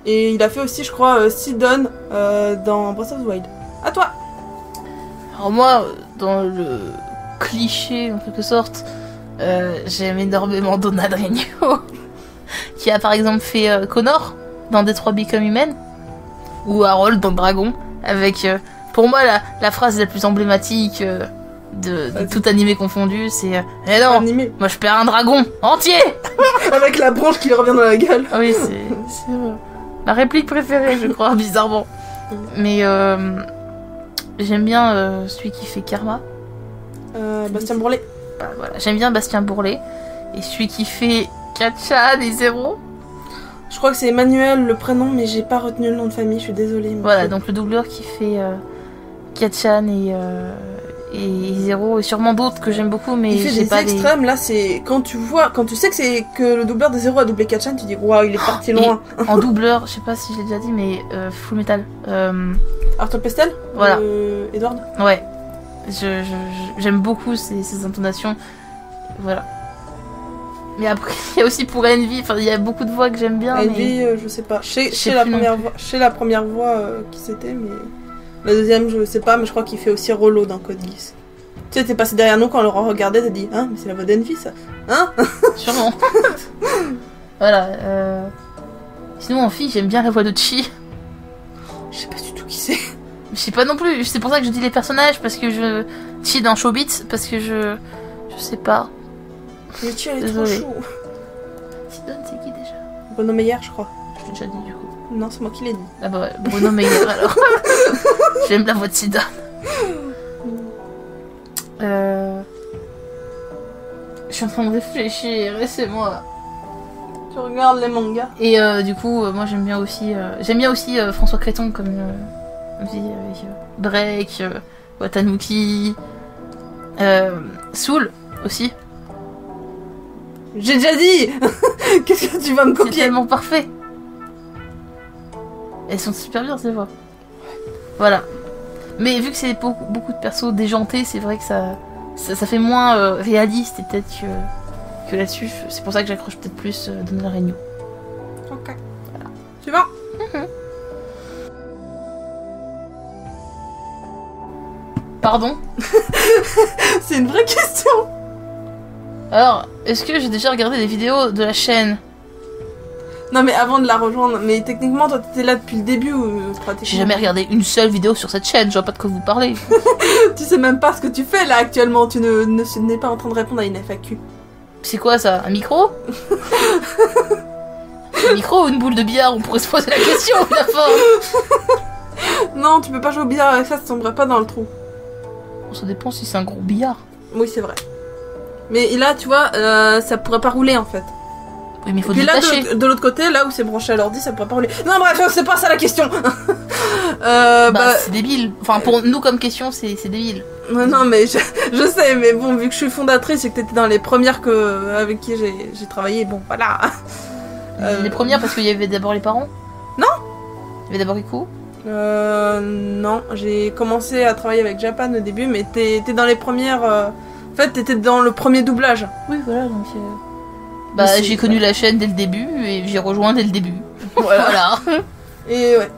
et il a fait aussi je crois Sidon dans Breath of the Wild. À toi. Alors moi, dans le cliché en quelque sorte, j'aime énormément Donald Renew, qui a par exemple fait Connor dans Detroit Become Human, ou Harold dans Dragon, avec pour moi la phrase la plus emblématique de tout animé confondu, c'est eh non, Animé. moi je perds un dragon entier. Avec la branche qui lui revient dans la gueule. Ah oui, c'est ma réplique préférée, je crois, bizarrement. Mais j'aime bien celui qui fait Karma. Bastien Bourlet. Bah, voilà. J'aime bien Bastien Bourlet. Et celui qui fait Katchan et Zero. Je crois que c'est Emmanuel le prénom, mais j'ai pas retenu le nom de famille, je suis désolée. Voilà, donc le doubleur qui fait Katchan et Zero, et sûrement d'autres que j'aime beaucoup, mais il fait j'ai des pas extrêmes, là c'est... Quand tu sais que le doubleur de Zero a doublé Katchan, tu dis waouh, il est parti loin. En doubleur, je sais pas si je l'ai déjà dit, mais Full Metal. Arthur Pestel. Voilà. Edward. Ouais. J'aime beaucoup ces intonations. Voilà. Mais après, il y a aussi pour Envy, enfin, il y a beaucoup de voix que j'aime bien. Envy, je sais pas. Chez la première voix qui c'était, mais la deuxième, je sais pas, mais je crois qu'il fait aussi Rollo dans Code Geass. Tu sais, t'es passé derrière nous quand on le regardait, t'as dit, hein, mais c'est la voix d'Envy ça. Hein. Sûrement. Voilà. Sinon, en fille, j'aime bien la voix de Chi. Je sais pas du tout qui c'est. Je sais pas non plus, c'est pour ça que je dis les personnages, parce que Chi dans Showbiz, parce que je sais pas. Mais Chi, elle est Désolée. trop chou. Sidon, c'est qui déjà? Bruno Meyer, je crois. Je l'ai déjà dit du coup. Non, c'est moi qui l'ai dit. Ah bah ouais, Bruno Meyer alors. J'aime la voix de Sidon. Je suis en train de réfléchir, laissez-moi. Tu regardes les mangas. Et du coup, moi j'aime bien aussi François Créton comme avec Break, Watanuki, Soul aussi. J'ai déjà dit. Qu'est-ce que tu vas me C'est copier? tellement parfait. Elles sont super bien ces voix. Voilà. Mais vu que c'est beaucoup de persos déjantés, c'est vrai que ça fait moins réaliste et peut-être que là-dessus. C'est pour ça que j'accroche peut-être plus Donald Renew. Ok. Voilà. Suivant. Pardon? C'est une vraie question. Alors, est-ce que j'ai déjà regardé des vidéos de la chaîne? Non mais avant de la rejoindre, mais techniquement toi t'étais là depuis le début ou pratiquement? J'ai jamais regardé une seule vidéo sur cette chaîne, je vois pas de quoi vous parlez. Tu sais même pas ce que tu fais là actuellement, tu n'es pas en train de répondre à une FAQ. C'est quoi ça? Un micro? Un micro ou une boule de billard? On pourrait se poser la question, la forme. Non, tu peux pas jouer au billard avec ça, ça tomberait pas dans le trou. Ça dépend si c'est un gros billard. Oui c'est vrai. Mais là tu vois, ça pourrait pas rouler en fait. Oui, mais il faut Puis là, détacher. de l'autre côté, là où c'est branché à l'ordi, ça pourrait pas rouler. Non, bref, c'est pas ça la question. C'est débile. Enfin, pour nous comme question, c'est débile. Non, mais je sais, mais bon, vu que je suis fondatrice et que t'étais dans les premières avec qui j'ai travaillé, bon, voilà. Les premières parce qu'il y avait d'abord les parents? Non. Il y avait d'abord Riku? Non, j'ai commencé à travailler avec Japan au début, mais t'es dans les premières... En fait, t'étais dans le premier doublage. Oui, voilà, donc... j'ai connu la chaîne dès le début et j'ai rejoint dès le début. Voilà. Et ouais.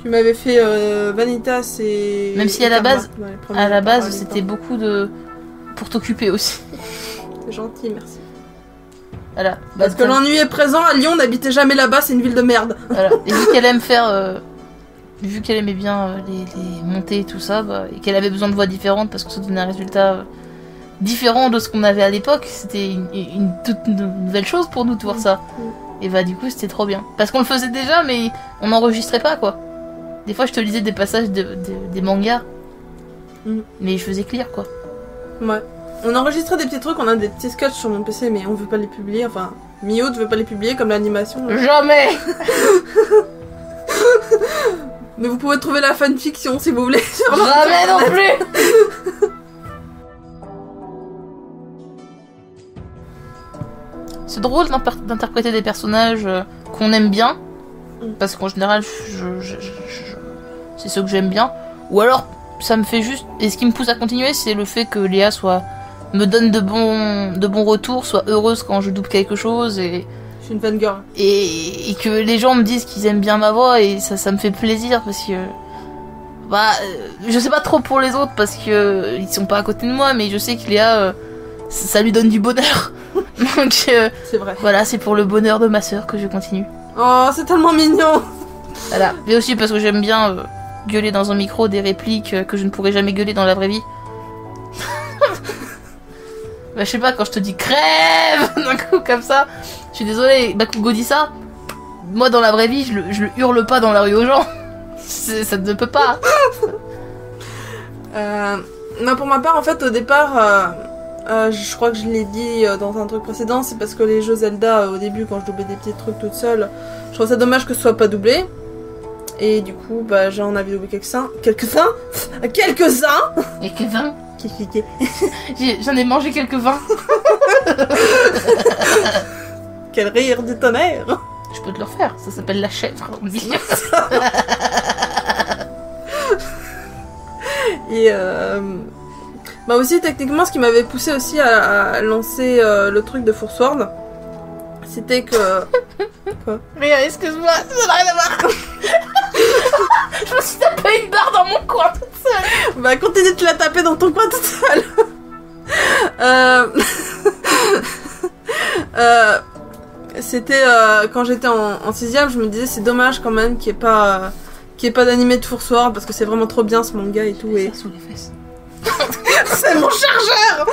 Tu m'avais fait Vanitas et... Même si à la base, c'était beau. beaucoup de... pour t'occuper aussi. C'est gentil, merci. Voilà. Parce que l'ennui est présent, à Lyon, n'habitez jamais là-bas, c'est une ville de merde. Voilà. Et vu qu'elle aime faire... vu qu'elle aimait bien les montées et tout ça, et qu'elle avait besoin de voix différentes parce que ça donnait un résultat... différent de ce qu'on avait à l'époque, c'était une toute nouvelle chose pour nous de voir ça. Et du coup c'était trop bien. Parce qu'on le faisait déjà mais on n'enregistrait pas quoi. Des fois je te lisais des passages des mangas. Mais je faisais clear quoi. Ouais. On enregistrait des petits trucs, on a des petits sketchs sur mon PC mais on veut pas les publier, enfin Mio ne veut pas les publier comme l'animation. Jamais. Mais vous pouvez trouver la fanfiction si vous voulez. Jamais non plus. C'est drôle d'interpréter des personnages qu'on aime bien, parce qu'en général, c'est ceux que j'aime bien. Ou alors, ça me fait juste... Et ce qui me pousse à continuer, c'est le fait que Léa soit me donne de bons retours, soit heureuse quand je double quelque chose Je suis une fangirl. et que les gens me disent qu'ils aiment bien ma voix et ça me fait plaisir parce que je sais pas trop pour les autres parce que ils sont pas à côté de moi, mais je sais que Léa ça lui donne du bonheur. Donc c'est vrai. voilà, c'est pour le bonheur de ma sœur que je continue. Oh, c'est tellement mignon. Voilà, mais aussi parce que j'aime bien gueuler dans un micro des répliques que je ne pourrais jamais gueuler dans la vraie vie. Je sais pas, quand je te dis crève d'un coup comme ça, je suis désolée, Bakugo dit ça. Moi dans la vraie vie, je le hurle pas dans la rue aux gens. Ça ne peut pas. Non, pour ma part, en fait, au départ, je crois que je l'ai dit dans un truc précédent, c'est parce que les jeux Zelda, au début, quand je doublais des petits trucs toute seule, je trouvais ça dommage que ce soit pas doublé. Et du coup, j'en avais doublé quelques-uns. J'en ai mangé quelques-uns. Quel rire du tonnerre. Je peux te le refaire, ça s'appelle la chèvre. Et aussi techniquement ce qui m'avait poussé aussi à lancer le truc de Force Word, c'était que... Quoi? Mais excuse-moi, ça n'a rien à voir. Je me suis tapé une barre dans mon coin toute seule. Continue de te la taper dans ton coin toute seule. C'était quand j'étais en 6ème, je me disais c'est dommage quand même qu'il n'y ait pas d'animé de Force Word parce que c'est vraiment trop bien ce manga et tout. Et... ça sous les fesses. C'est mon chargeur.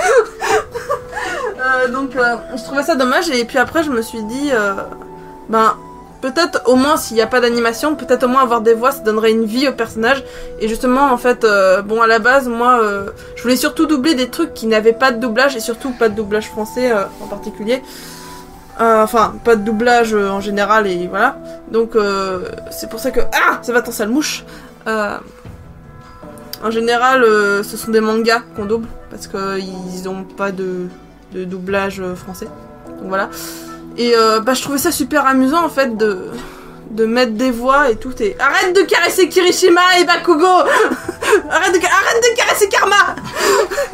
Donc je trouvais ça dommage et puis après je me suis dit peut-être au moins s'il n'y a pas d'animation, peut-être au moins avoir des voix, ça donnerait une vie au personnage. Et justement en fait, à la base moi je voulais surtout doubler des trucs qui n'avaient pas de doublage et surtout pas de doublage français en particulier. Enfin, pas de doublage en général et voilà. Donc c'est pour ça que... Ah, ça va ton sale mouche. En général, ce sont des mangas qu'on double parce qu'ils ont pas de doublage français. Donc voilà. Et je trouvais ça super amusant en fait de mettre des voix et tout. Et arrête de caresser Kirishima et Bakugo. arrête de caresser Karma.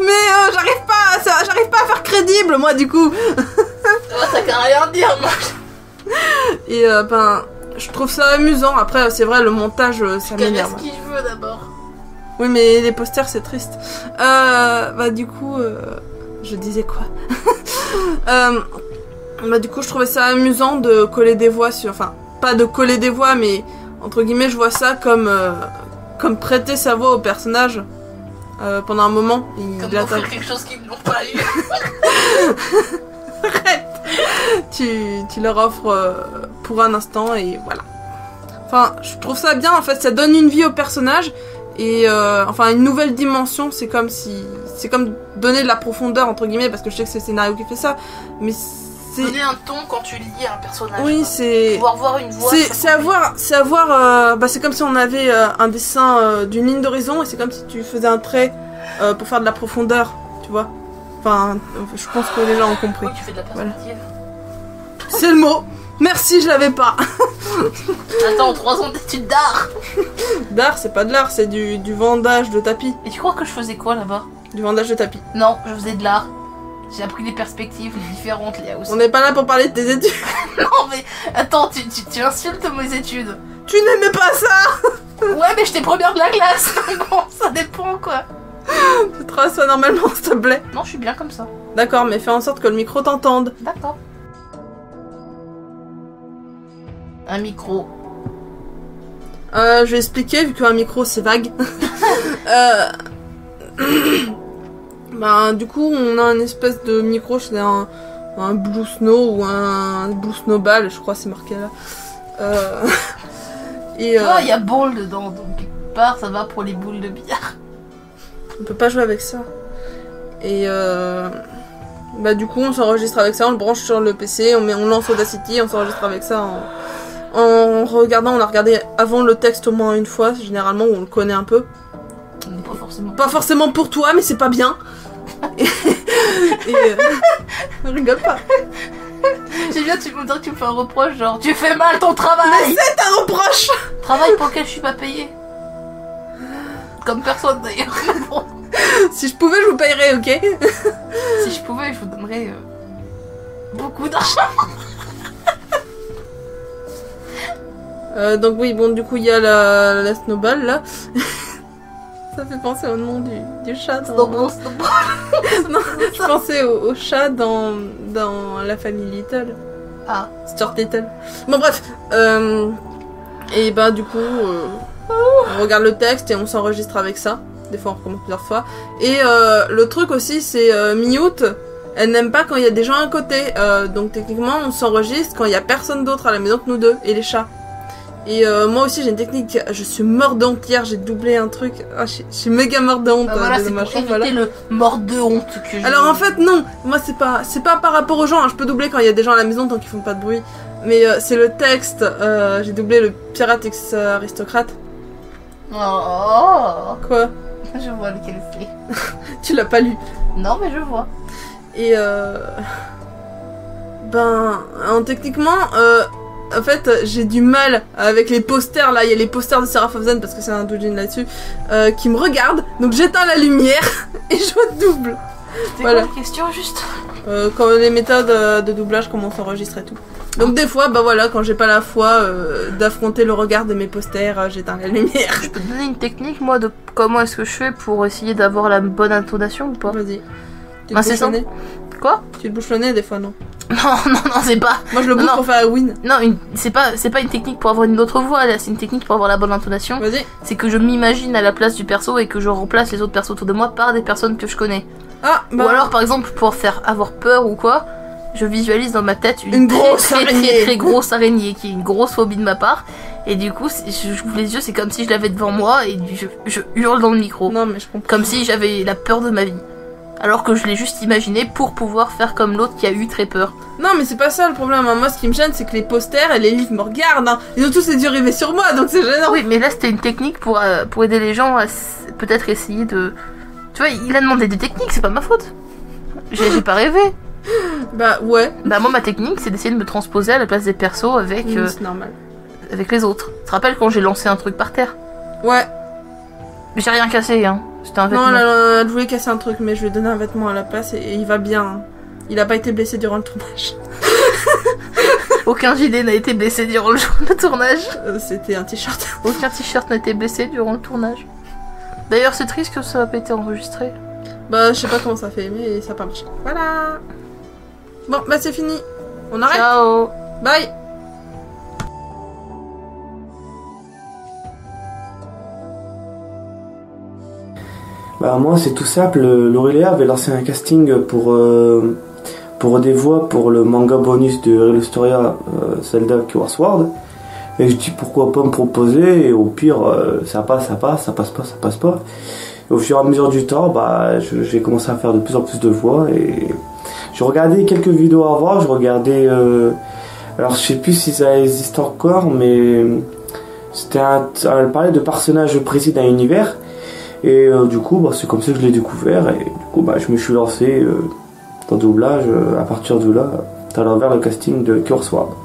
Mais j'arrive pas à faire crédible moi du coup. Ça qu'à rien dire moi. Et je trouve ça amusant. Après c'est vrai le montage ça m'énerve. Qu'est-ce qu'il veut d'abord? Oui mais les posters c'est triste. Du coup je disais quoi? Du coup je trouvais ça amusant de coller des voix sur... Enfin pas de coller des voix mais entre guillemets je vois ça comme prêter sa voix au personnage pendant un moment. Comme offrir quelque chose qu'ils n'ont pas eu. Arrête. Tu leur offres pour un instant et voilà. Enfin, je trouve ça bien en fait, ça donne une vie au personnage et une nouvelle dimension. C'est comme donner de la profondeur entre guillemets parce que je sais que c'est le scénario qui fait ça, mais c'est donner un ton quand tu lis un personnage. Oui, quoi. c'est pouvoir voir une voix. C'est avoir c'est comme si on avait un dessin d'une ligne d'horizon et c'est comme si tu faisais un trait pour faire de la profondeur, tu vois. Enfin, je pense que les gens ont compris. Oui, tu fais de la perspective. Voilà. C'est le mot. Merci, je l'avais pas. Attends, 3 ans d'études d'art. D'art, c'est pas de l'art, c'est du vendage de tapis. Et tu crois que je faisais quoi là-bas? Du vendage de tapis. Non, je faisais de l'art. J'ai appris des perspectives différentes, Léa aussi. On n'est pas là pour parler de tes études. Non mais, attends, tu insultes mes études. Tu n'aimais pas ça. Ouais, mais j'étais première de la classe. Bon, ça dépend quoi. Tu te rassois normalement, s'il te plaît. Non, je suis bien comme ça. D'accord, mais fais en sorte que le micro t'entende. D'accord. Un micro. Je vais expliquer, vu qu'un micro c'est vague. Du coup, on a une espèce de micro, c'est un Blue Snow ou un Blue Snowball, je crois c'est marqué là. Il y a ball dedans, donc quelque part ça va pour les boules de billard. On peut pas jouer avec ça. Et du coup, on s'enregistre avec ça, on le branche sur le PC, on lance Audacity, on s'enregistre avec ça en regardant. On a regardé avant le texte au moins une fois, généralement, où on le connaît un peu. Pas forcément. Pas forcément pour toi, mais c'est pas bien. Rigole pas. J'aime bien, tu me dirais que tu me fais un reproche, genre tu fais mal ton travail. Mais c'est un reproche. Travail pour lequel je suis pas payée. Comme personne d'ailleurs. Bon. Si je pouvais, je vous payerais, ok? Si je pouvais, je vous donnerais beaucoup d'argent. Donc oui, bon, du coup, il y a la snowball, là. Ça fait penser au nom du chat. Snowball. Non, je pensais au chat dans la famille Little. Ah. Stuart Little. Bon, bref. Et bah, du coup, on regarde le texte et on s'enregistre avec ça. Des fois, on recommence plusieurs fois. Et le truc aussi, c'est Miout. Elle n'aime pas quand il y a des gens à côté. Donc, techniquement, on s'enregistre quand il y a personne d'autre à la maison que nous deux et les chats. Et moi aussi j'ai une technique, je suis morte de honte hier, j'ai doublé un truc, je suis méga morte de honte. Bah voilà, c'est pour éviter le mort de honte que j'ai. Alors en fait non, moi c'est pas par rapport aux gens, hein. Je peux doubler quand il y a des gens à la maison tant qu'ils font pas de bruit. Mais c'est le texte, j'ai doublé le pirate ex aristocrate. Oh. Quoi? Je vois lequel c'est. Tu l'as pas lu? Non mais je vois. Et techniquement, en fait, j'ai du mal avec les posters, là, il y a les posters de Seraph of Zen, parce que c'est un doujin là-dessus, qui me regardent, donc j'éteins la lumière, et je redouble. C'était voilà. quoi la question, juste quand les méthodes de doublage, comment on s'enregistre et tout. Donc des fois, bah voilà, quand j'ai pas la foi d'affronter le regard de mes posters, j'éteins la lumière. Je peux te donner une technique, moi, de comment est-ce que je fais pour essayer d'avoir la bonne intonation ou pas? Vas-y. Tu Bah te c'est ça. bouches le nez? Quoi? Tu te bouches le nez des fois, non? Non, c'est pas. Moi je le bouche pour faire la win. Non, c'est pas une technique pour avoir une autre voix, là, c'est une technique pour avoir la bonne intonation. Vas-y. C'est que je m'imagine à la place du perso et que je remplace les autres persos autour de moi par des personnes que je connais. Ah, bah. Ou alors, par exemple, pour faire avoir peur ou quoi, je visualise dans ma tête une grosse araignée. très grosse araignée qui est une grosse phobie de ma part. Et du coup, j'ouvre les yeux, c'est comme si je l'avais devant moi et je hurle dans le micro. Non, mais je comprends. Comme si j'avais la peur de ma vie. Alors que je l'ai juste imaginé pour pouvoir faire comme l'autre qui a eu très peur. Non, mais c'est pas ça le problème. Moi, ce qui me gêne, c'est que les posters et les livres me regardent. Hein. Ils ont tous les yeux rivés sur moi, donc c'est gênant. Oui, mais là, c'était une technique pour aider les gens à peut-être essayer de... Tu vois, il a demandé des techniques, c'est pas ma faute. J'ai pas rêvé. Bah, ouais. Bah, moi, ma technique, c'est d'essayer de me transposer à la place des persos avec... c'est normal. Avec les autres. Tu te rappelles quand j'ai lancé un truc par terre? Ouais. Mais j'ai rien cassé, hein. C'était un vêtement. Non, elle voulait casser un truc, mais je lui ai donné un vêtement à la place et il va bien. Hein. Il a pas été blessé durant le tournage. Aucun JD n'a été blessé durant le tournage. C'était un t-shirt. Aucun t-shirt n'a été blessé durant le tournage. D'ailleurs, c'est triste que ça n'a pas été enregistré. Bah, je sais pas comment ça fait, mais ça a pas marché. Voilà. Bon, bah c'est fini. On arrête. Ciao. Bye. Bah moi c'est tout simple, Laurelia avait lancé un casting pour des voix pour le manga bonus de Real Historia Zelda Skyward Sword. Et je dis pourquoi pas me proposer, et au pire ça passe pas, ça passe pas. Et au fur et à mesure du temps, bah j'ai commencé à faire de plus en plus de voix et je regardais quelques vidéos avant, alors je sais plus si ça existe encore, mais elle parlait de personnages précis d'un univers. Et du coup, bah, c'est comme ça que je l'ai découvert. Et du coup, bah, je me suis lancé dans le doublage à partir de là, à travers le casting de Skyward Sword.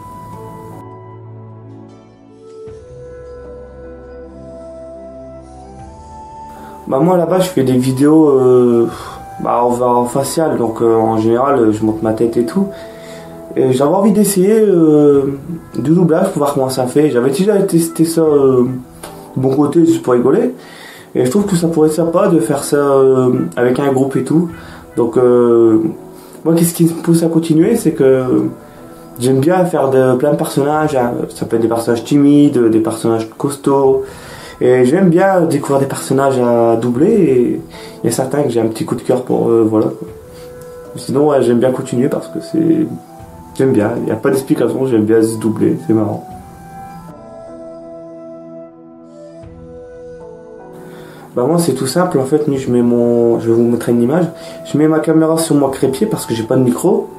Bah, moi là-bas, je fais des vidéos en facial, donc en général, je monte ma tête et tout. Et j'avais envie d'essayer du doublage pour voir comment ça fait. J'avais déjà testé ça de bon côté, juste pour rigoler. Et je trouve que ça pourrait être sympa de faire ça avec un groupe et tout. Donc moi, qu'est-ce qui me pousse à continuer, c'est que j'aime bien faire plein de personnages. Hein. Ça peut être des personnages timides, des personnages costauds. Et j'aime bien découvrir des personnages à doubler. Et il y a certains que j'ai un petit coup de cœur pour, voilà. Sinon, ouais, j'aime bien continuer parce que j'aime bien. Il n'y a pas d'explication, j'aime bien se doubler, c'est marrant. Bah moi c'est tout simple en fait, je vais vous montrer une image, je mets ma caméra sur mon crépied parce que j'ai pas de micro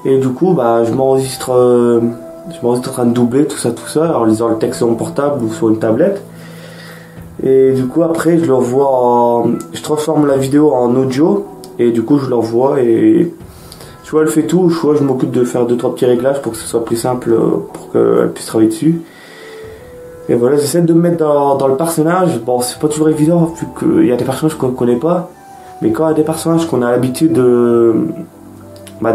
et du coup bah je m'enregistre en train de doubler tout ça en lisant le texte sur mon portable ou sur une tablette et du coup après je transforme la vidéo en audio et du coup je l'envoie et soit elle fait tout, soit je m'occupe de faire 2-3 petits réglages pour que ce soit plus simple pour qu'elle puisse travailler dessus. Et voilà, j'essaie de me mettre dans le personnage. Bon, c'est pas toujours évident vu qu'il y a des personnages qu'on connaît pas. Mais quand il y a des personnages qu'on a l'habitude de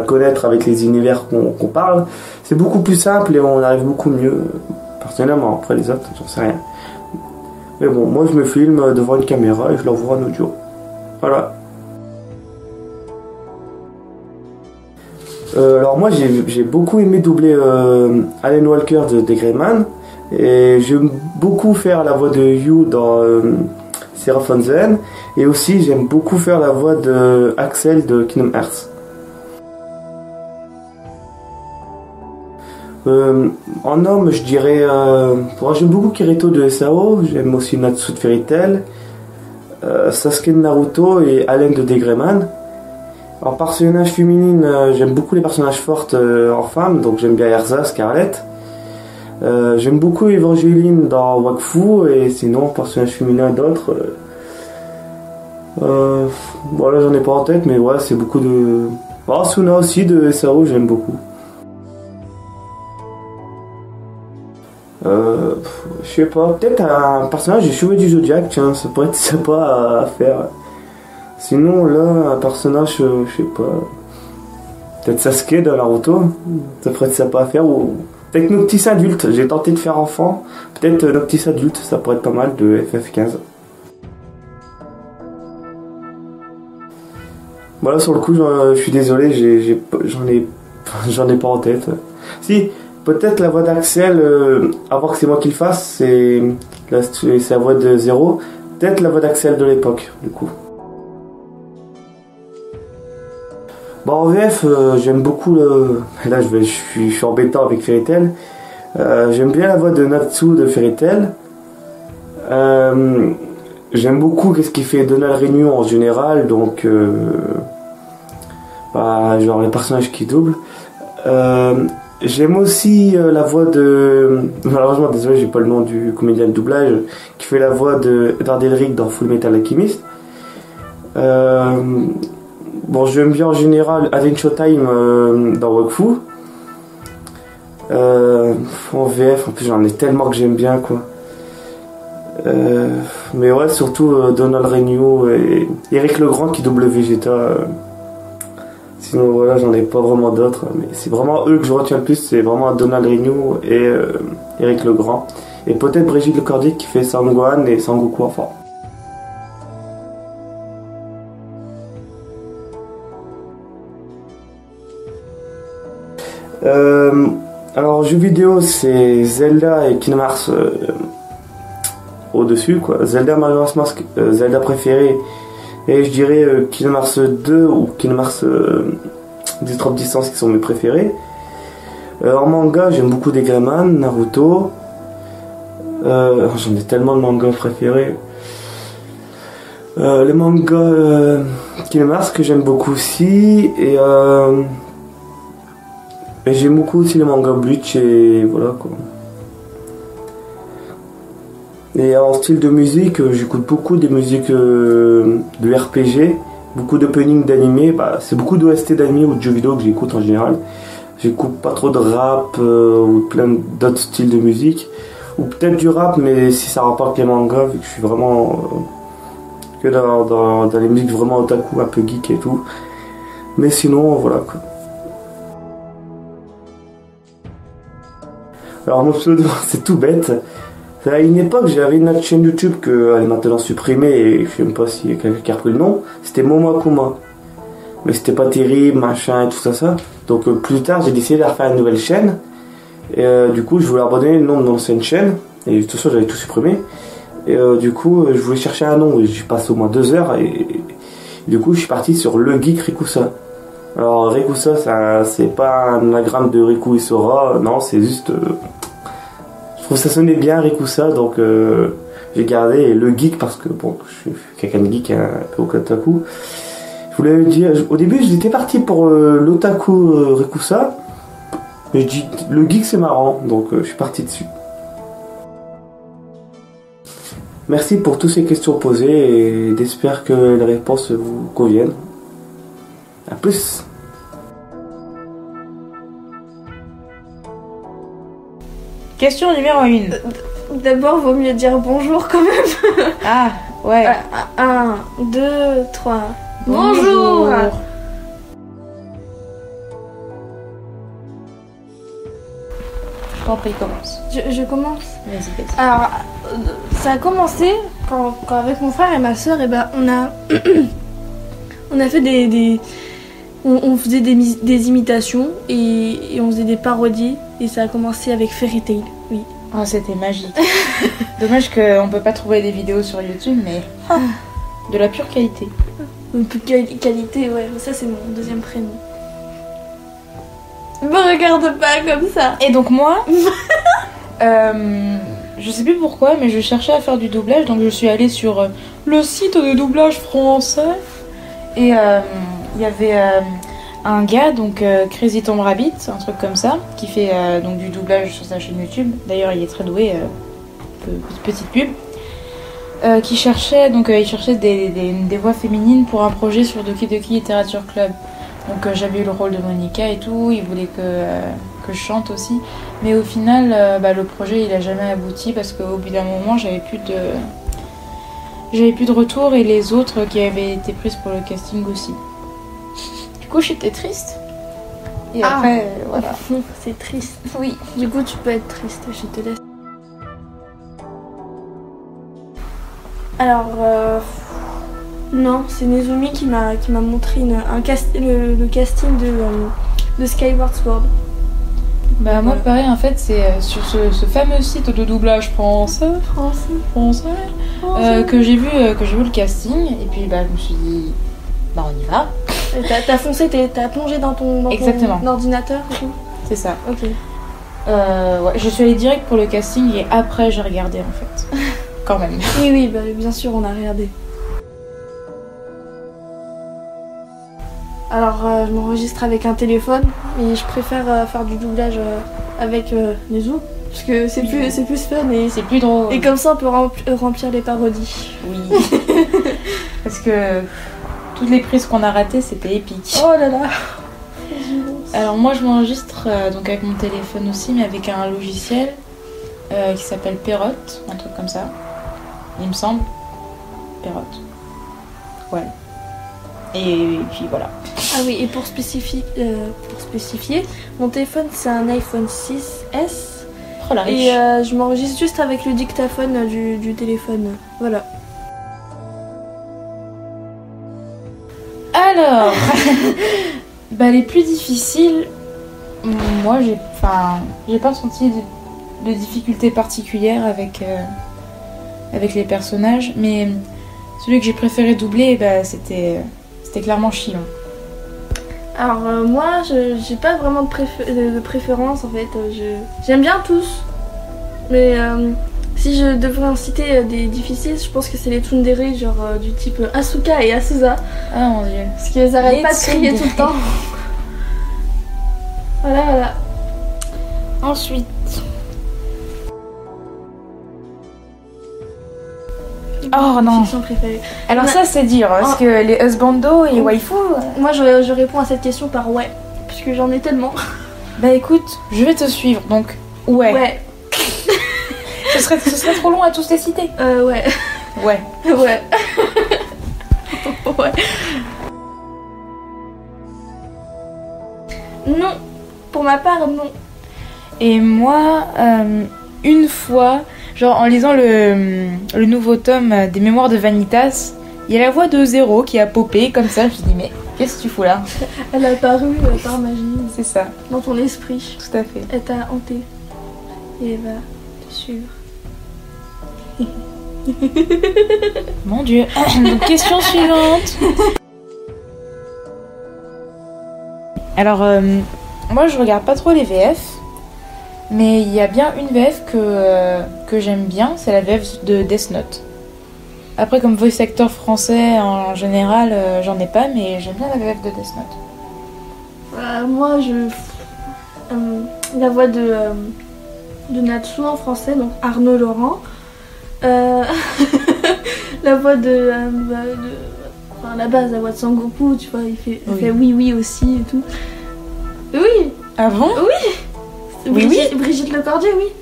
connaître avec les univers qu'on parle, c'est beaucoup plus simple et on arrive beaucoup mieux. Personnellement, après les autres, j'en sais rien. Mais bon, moi je me filme devant une caméra et je l'envoie en audio. Voilà. Alors moi j'ai beaucoup aimé doubler Alan Walker de Greyman. Et j'aime beaucoup faire la voix de Hugh dans Seraph on the End. Et aussi j'aime beaucoup faire la voix de Axel de Kingdom Hearts. En homme, je dirais... j'aime beaucoup Kirito de SAO, j'aime aussi Natsu de Fairy Tail, Sasuke de Naruto et Allen de Greyman. En personnage féminine, j'aime beaucoup les personnages fortes en femme, donc j'aime bien Erza, Scarlett. J'aime beaucoup Evangeline dans Wakfu, et sinon, personnage féminin d'autres... voilà, j'en ai pas en tête, mais ouais, c'est beaucoup de... Oh, Suna aussi de SAO, j'aime beaucoup. Je sais pas, peut-être un personnage des Chevaliers du Zodiac, tiens, ça pourrait être sympa à faire. Sinon, là, un personnage, je sais pas, peut-être Sasuke dans Naruto, ça pourrait être sympa à faire, ou peut-être Noctis adulte, j'ai tenté de faire enfant, peut-être Noctis adulte, ça pourrait être pas mal de FF15. Voilà, sur le coup, je suis désolé, j'en ai pas en tête. Si, peut-être la voix d'Axel, avant que c'est moi qui le fasse, c'est la voix de Zero. Peut-être la voix d'Axel de l'époque, du coup. Bon, en VF, j'aime beaucoup le... Là, je suis embêtant avec Fairy Tail. J'aime bien la voix de Natsu de Fairy Tail. J'aime beaucoup ce qu'il fait Donald Renew en général, donc... genre les personnages qui doublent. J'aime aussi la voix de... Malheureusement, désolé, j'ai pas le nom du comédien de doublage qui fait la voix de Edward Elric dans Full Metal Alchemist. Bon, j'aime bien en général Adventure Time dans Wakfu. En VF, en plus j'en ai tellement que j'aime bien, quoi. Mais ouais, surtout Donald Renew et Eric Legrand qui double Vegeta. Sinon voilà, j'en ai pas vraiment d'autres, mais c'est vraiment eux que je retiens le plus, c'est vraiment Donald Renew et Eric Legrand. Et peut-être Brigitte Lecordier qui fait Sangohan et Sangoku enfant. Alors jeux vidéo, c'est Zelda et Kingdom Hearts au-dessus, quoi. Zelda, Majora's Mask, Zelda préféré. Et je dirais Kingdom Hearts 2 ou Kingdom Hearts Drop Distance qui sont mes préférés. En manga, j'aime beaucoup des Greyman, Naruto. J'en ai tellement de mangas préférés. Les mangas Kingdom Hearts que j'aime beaucoup aussi. Et j'aime beaucoup aussi les mangas Bleach et voilà, quoi. Et en style de musique, j'écoute beaucoup des musiques de RPG, beaucoup d'opening d'animé. C'est beaucoup d'OST d'animé ou de jeux vidéo que j'écoute en général. J'écoute pas trop de rap ou plein d'autres styles de musique. Ou peut-être du rap, mais si ça rapporte les mangas, vu que je suis vraiment que dans les musiques vraiment otaku, un peu geek et tout. Mais sinon, voilà, quoi. Alors mon pseudo, c'est tout bête. À une époque, j'avais une autre chaîne YouTube qu'elle est maintenant supprimée et je sais même pas si quelqu'un qui a repris le nom. C'était Momo Akuma. Mais c'était pas terrible, machin et tout ça. Donc plus tard, j'ai décidé de refaire une nouvelle chaîne. Et du coup, je voulais abandonner le nom de mon ancienne chaîne. Et de toute façon, j'avais tout supprimé. Et du coup, je voulais chercher un nom. J'ai passé au moins 2 heures. Et du coup, je suis parti sur Le Geek Rikusa. Alors, Rikusa, c'est pas un anagramme de Riku Isora. Non, c'est juste... je trouve que ça sonnait bien Rikusa, donc j'ai gardé. Et Le Geek parce que bon, je suis quelqu'un de geek, un peu otaku. Je voulais dire, au début j'étais parti pour l'otaku Rikusa, mais je dis Le Geek c'est marrant, donc je suis parti dessus. Merci pour toutes ces questions posées et j'espère que les réponses vous conviennent. A plus. Question numéro 1. D'abord, vaut mieux dire bonjour quand même. Ah, ouais. 1, 2, 3. Bonjour. Je t'en prie, commence. Je commence. Vas-y, vas-y. Alors, ça a commencé quand avec mon frère et ma soeur, et ben, on a, on a fait on faisait des imitations et on faisait des parodies. Et ça a commencé avec Fairy Tail, oui. Oh, c'était magique. Dommage qu'on peut pas trouver des vidéos sur YouTube, mais de la pure qualité. Un peu de qualité, ouais. Ça, c'est mon deuxième prénom. Me regarde pas comme ça. Et donc moi, je sais plus pourquoi, mais je cherchais à faire du doublage, donc je suis allée sur le site de doublage français. Et il y avait un gars, donc Crazy Tom Rabbit, un truc comme ça, qui fait donc du doublage sur sa chaîne YouTube. D'ailleurs, il est très doué, petite pub. Qui cherchait, donc il cherchait des voix féminines pour un projet sur Doki Doki Literature Club. Donc j'avais eu le rôle de Monica et tout, il voulait que je chante aussi. Mais au final, le projet il a jamais abouti parce qu'au bout d'un moment, j'avais plus de retour et les autres qui avaient été prises pour le casting aussi. Du coup, j'étais triste. Et après, voilà. C'est triste. Oui. Du coup, tu peux être triste, je te laisse. Alors, non, c'est Nezumi qui m'a montré le casting de Skyward Sword. Bah moi pareil en fait c'est sur ce fameux site de doublage français que j'ai vu le casting et puis bah je me suis dit bah on y va. T'as foncé, t'as plongé dans ton ordinateur et tout. C'est ça. Ok. Ouais, je suis allée direct pour le casting et après j'ai regardé en fait. Quand même. Oui, bah, bien sûr on a regardé. Alors je m'enregistre avec un téléphone et je préfère faire du doublage avec Nezu parce que c'est plus fun et c'est plus drôle. Et comme ça on peut remplir les parodies. Oui. Parce que toutes les prises qu'on a ratées c'était épique. Oh là là. Alors moi je m'enregistre donc avec mon téléphone aussi mais avec un logiciel qui s'appelle Perrot, un truc comme ça. Il me semble. Perrot. Ouais. Et puis voilà. Ah oui, et pour spécifier, mon téléphone c'est un iPhone 6S. Oh la riche. Et je m'enregistre juste avec le dictaphone du téléphone. Voilà. Alors, les plus difficiles, moi j'ai pas ressenti de difficultés particulières avec les personnages, mais celui que j'ai préféré doubler, c'était clairement Chillon. Alors moi, j'ai pas vraiment de préférence en fait. J'aime bien tous, mais si je devrais en citer des difficiles, je pense que c'est les tsundere, genre du type Asuka et Asusa. Ah mon dieu. Parce qu'ils arrêtent pas de crier tout le temps. Voilà. Ensuite. Oh non. Préférée. Alors ça c'est dur parce que les husbando et waifu. Moi je réponds à cette question par ouais, parce que j'en ai tellement. Bah écoute, je vais te suivre donc ouais. Ouais. ce serait trop long à tous les citer. Ouais. Ouais. Ouais. Ouais. Non, pour ma part non. Et moi, une fois, genre en lisant le nouveau tome des Mémoires de Vanitas, il y a la voix de Zéro qui a popé comme ça. Je me suis dit mais qu'est-ce que tu fous là? Elle a apparu par magie. C'est ça. Dans ton esprit. Tout à fait. Elle t'a hanté. Et elle va te suivre. Mon dieu. Donc question suivante. Alors moi je regarde pas trop les VF. Mais il y a bien une VF que j'aime bien, c'est la VF de Death Note. Après, comme voice actor français en général, j'en ai pas, mais j'aime bien la VF de Death Note. Moi, la voix de Natsu en français, donc Arnaud Laurent. La voix enfin, à la base, la voix de Sangoku, tu vois, il fait oui aussi et tout. Oui. Ah bon? Oui. Oui. Brigitte Lecordier, oui.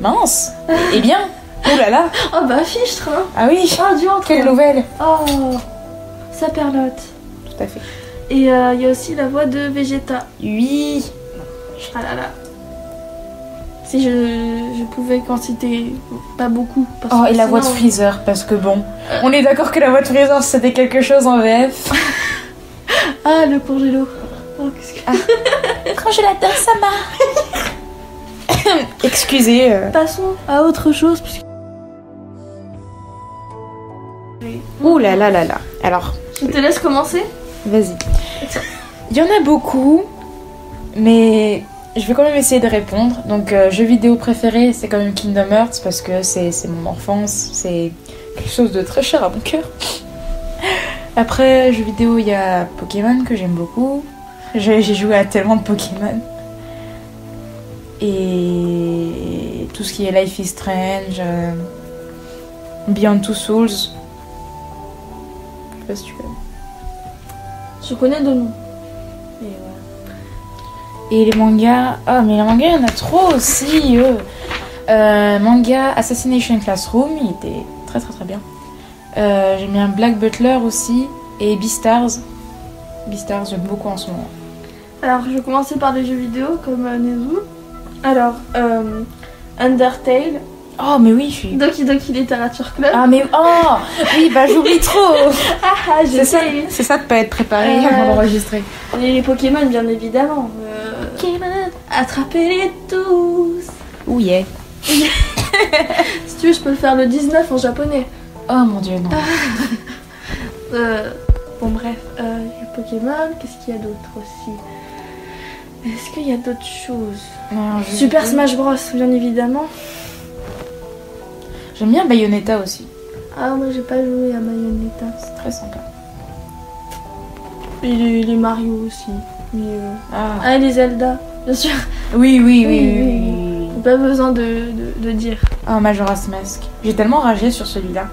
Mince. Eh bien. Oh là là. Oh bah fichtre hein. Ah oui. Oh du ventre. Quelle nouvelle. Oh, ça perlote. Tout à fait. Et il y a aussi la voix de Vegeta. Oui. Ah là là. Si je pouvais qu'en citer pas beaucoup. Parce Oh, que et la voix de sinon- Freezer, parce que bon, on est d'accord que la voix de Freezer c'était quelque chose en VF. Ah, le congélo. Oh, qu'est-ce que... Congélateur, ça marche. Excusez. Passons à autre chose. Puisque... Ouh là là là là. Alors, Je te laisse commencer. vas-y. Il y en a beaucoup, mais je vais quand même essayer de répondre. Donc, jeu vidéo préféré, c'est quand même Kingdom Hearts parce que c'est mon enfance, c'est quelque chose de très cher à mon cœur. Après, jeu vidéo, il y a Pokémon que j'aime beaucoup. J'ai joué à tellement de Pokémon. Et tout ce qui est Life is Strange, Beyond Two Souls. Je sais pas si tu connais. Je connais de nom. Et voilà. Et les mangas. Ah, mais les mangas, il y en a trop aussi. Manga Assassination Classroom, il était très très très bien. J'aime bien Black Butler aussi. Et Beastars. Beastars, j'aime beaucoup en ce moment. Alors, je vais commencer par des jeux vidéo comme Nezu. Alors, Undertale, Oh, mais oui, je suis. Doki Doki Literature Club. Ah, mais. Oh oui, bah j'oublie trop. Ah, C'est ça de pas être préparé avant d'enregistrer. Les Pokémon, bien évidemment. Pokémon. Attrapez-les tous. Oh yeah. Si tu veux, je peux le faire le 19 en japonais. Oh mon dieu, non. Bon, bref, il y a Pokémon. Qu'est-ce qu'il y a d'autre aussi? Est-ce qu'il y a d'autres choses? Non, Super Smash Bros, bien évidemment. J'aime bien Bayonetta aussi. Ah, moi j'ai pas joué à Bayonetta. C'est très sympa. Et les Mario aussi. Mais, Ah. Ah, et les Zelda, bien sûr. Oui, oui, oui, Oui, oui, oui, oui. Pas besoin de dire. Oh, Majora's Mask. J'ai tellement ragé sur celui-là.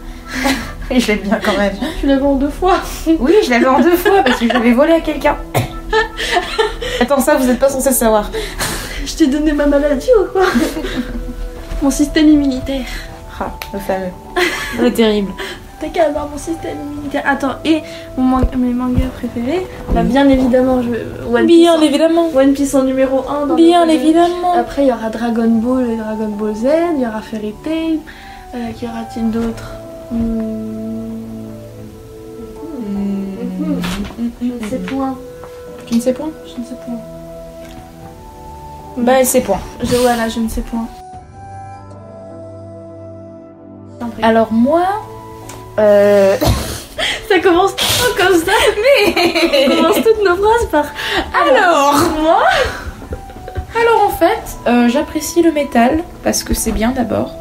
Et je l'aime bien quand même. Tu l'avais en 2 fois. Oui, je l'avais en 2 fois parce que je l'avais volé à quelqu'un. Attends, ça, vous êtes pas censé le savoir. Je t'ai donné ma maladie ou quoi? Mon système immunitaire. Ah, le fameux. Le terrible. T'as qu'à avoir mon système immunitaire. Attends, et mes mangas préférés, bah, bien évidemment, One Piece. Bien évidemment. One Piece en numéro 1. Dans Bien le jeu. évidemment. Après, il y aura Dragon Ball et Dragon Ball Z, il y aura Fairy Tail. Qu'y aura-t-il d'autre? Je ne sais point. Tu ne sais point? Je ne sais point. Bah, c'est point. Voilà, je ne sais point. Alors, moi. Ça commence trop comme ça. Mais on commence toutes nos phrases par. Alors Moi Alors, en fait, j'apprécie le métal parce que c'est bien d'abord.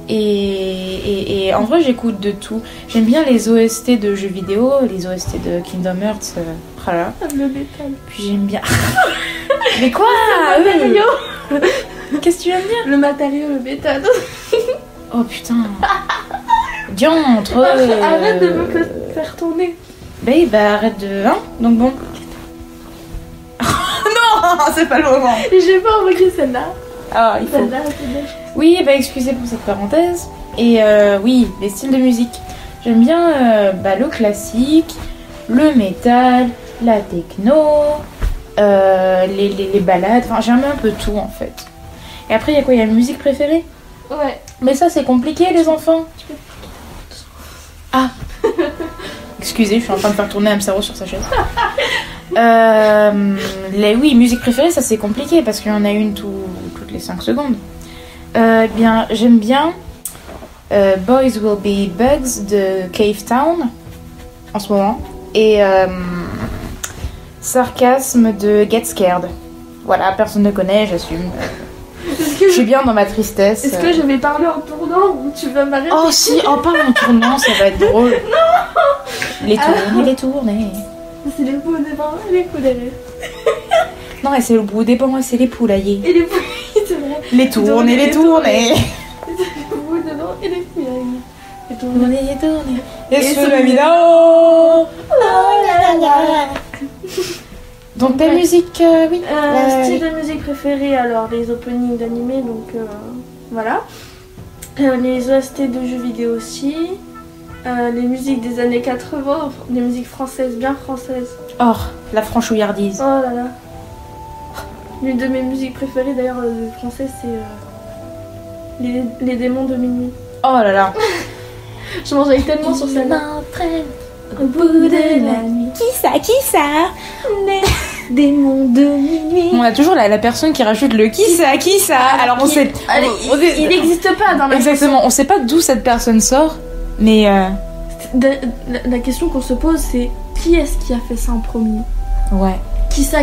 Et en vrai, j'écoute de tout. J'aime bien les OST de jeux vidéo, les OST de Kingdom Hearts. Voilà. le métal. Puis j'aime bien. Mais quoi Le matériau. Qu'est-ce que tu viens de dire? Le matériau, le métal. Oh putain. Diantre. Arrête de me faire tourner. Bah arrête de. Hein? Donc bon. Non, c'est pas le moment. Et j'ai pas envoyé celle-là. Ah, il faut. Celle-là, celle-là. Oui, bah excusez pour cette parenthèse. Et oui, les styles de musique. J'aime bien le classique, le métal, la techno, les balades. Enfin, j'aime un peu tout en fait. Et après, il y a quoi? Il y a une musique préférée? Ouais. Mais ça, c'est compliqué, les enfants. Ah. Excusez, je suis en train de faire tourner un cerveau sur sa chaise. Oui, musique préférée, ça c'est compliqué parce qu'il y en a une toutes les 5 secondes. Bien, j'aime bien Boys Will Be Bugs de Cave Town en ce moment et Sarcasme de Get Scared. Voilà, personne ne connaît, j'assume. Je suis bien dans ma tristesse. Est-ce que je vais parler en tournant ou tu vas m'arrêter? Oh si, en parle en tournant, ça va être drôle. Non. Les tournées. C'est les bouts des vents et les coups derrière. Non, et c'est le bout des bancs, c'est les poulaillers. Et les pouilles, c'est vrai. Les tournées, les tournées. Les bouts dedans et les pouilles. Les tournées. Tournées, les tournées. Et Et sous sous la la vida. Donc ta Ouais. musique, oui. Style de musique préféré, alors les openings d'animé, donc voilà. Les OST de jeux vidéo aussi. Les musiques des années 80, des musiques françaises, bien françaises. Or, la franchouillardise. Oh là là. L'une de mes musiques préférées d'ailleurs françaises, c'est les démons de minuit. Oh là là. Je m'enjaille tellement sur celle-là. Au bout de la nuit. Qui ça Les démons de minuit. On a toujours la personne qui rajoute le qui ça. Alors on sait. Allez, il n'existe pas dans la Exactement, on sait pas d'où cette personne sort, mais La question qu'on se pose, c'est qui est-ce qui a fait ça en premier? ouais. Qui ça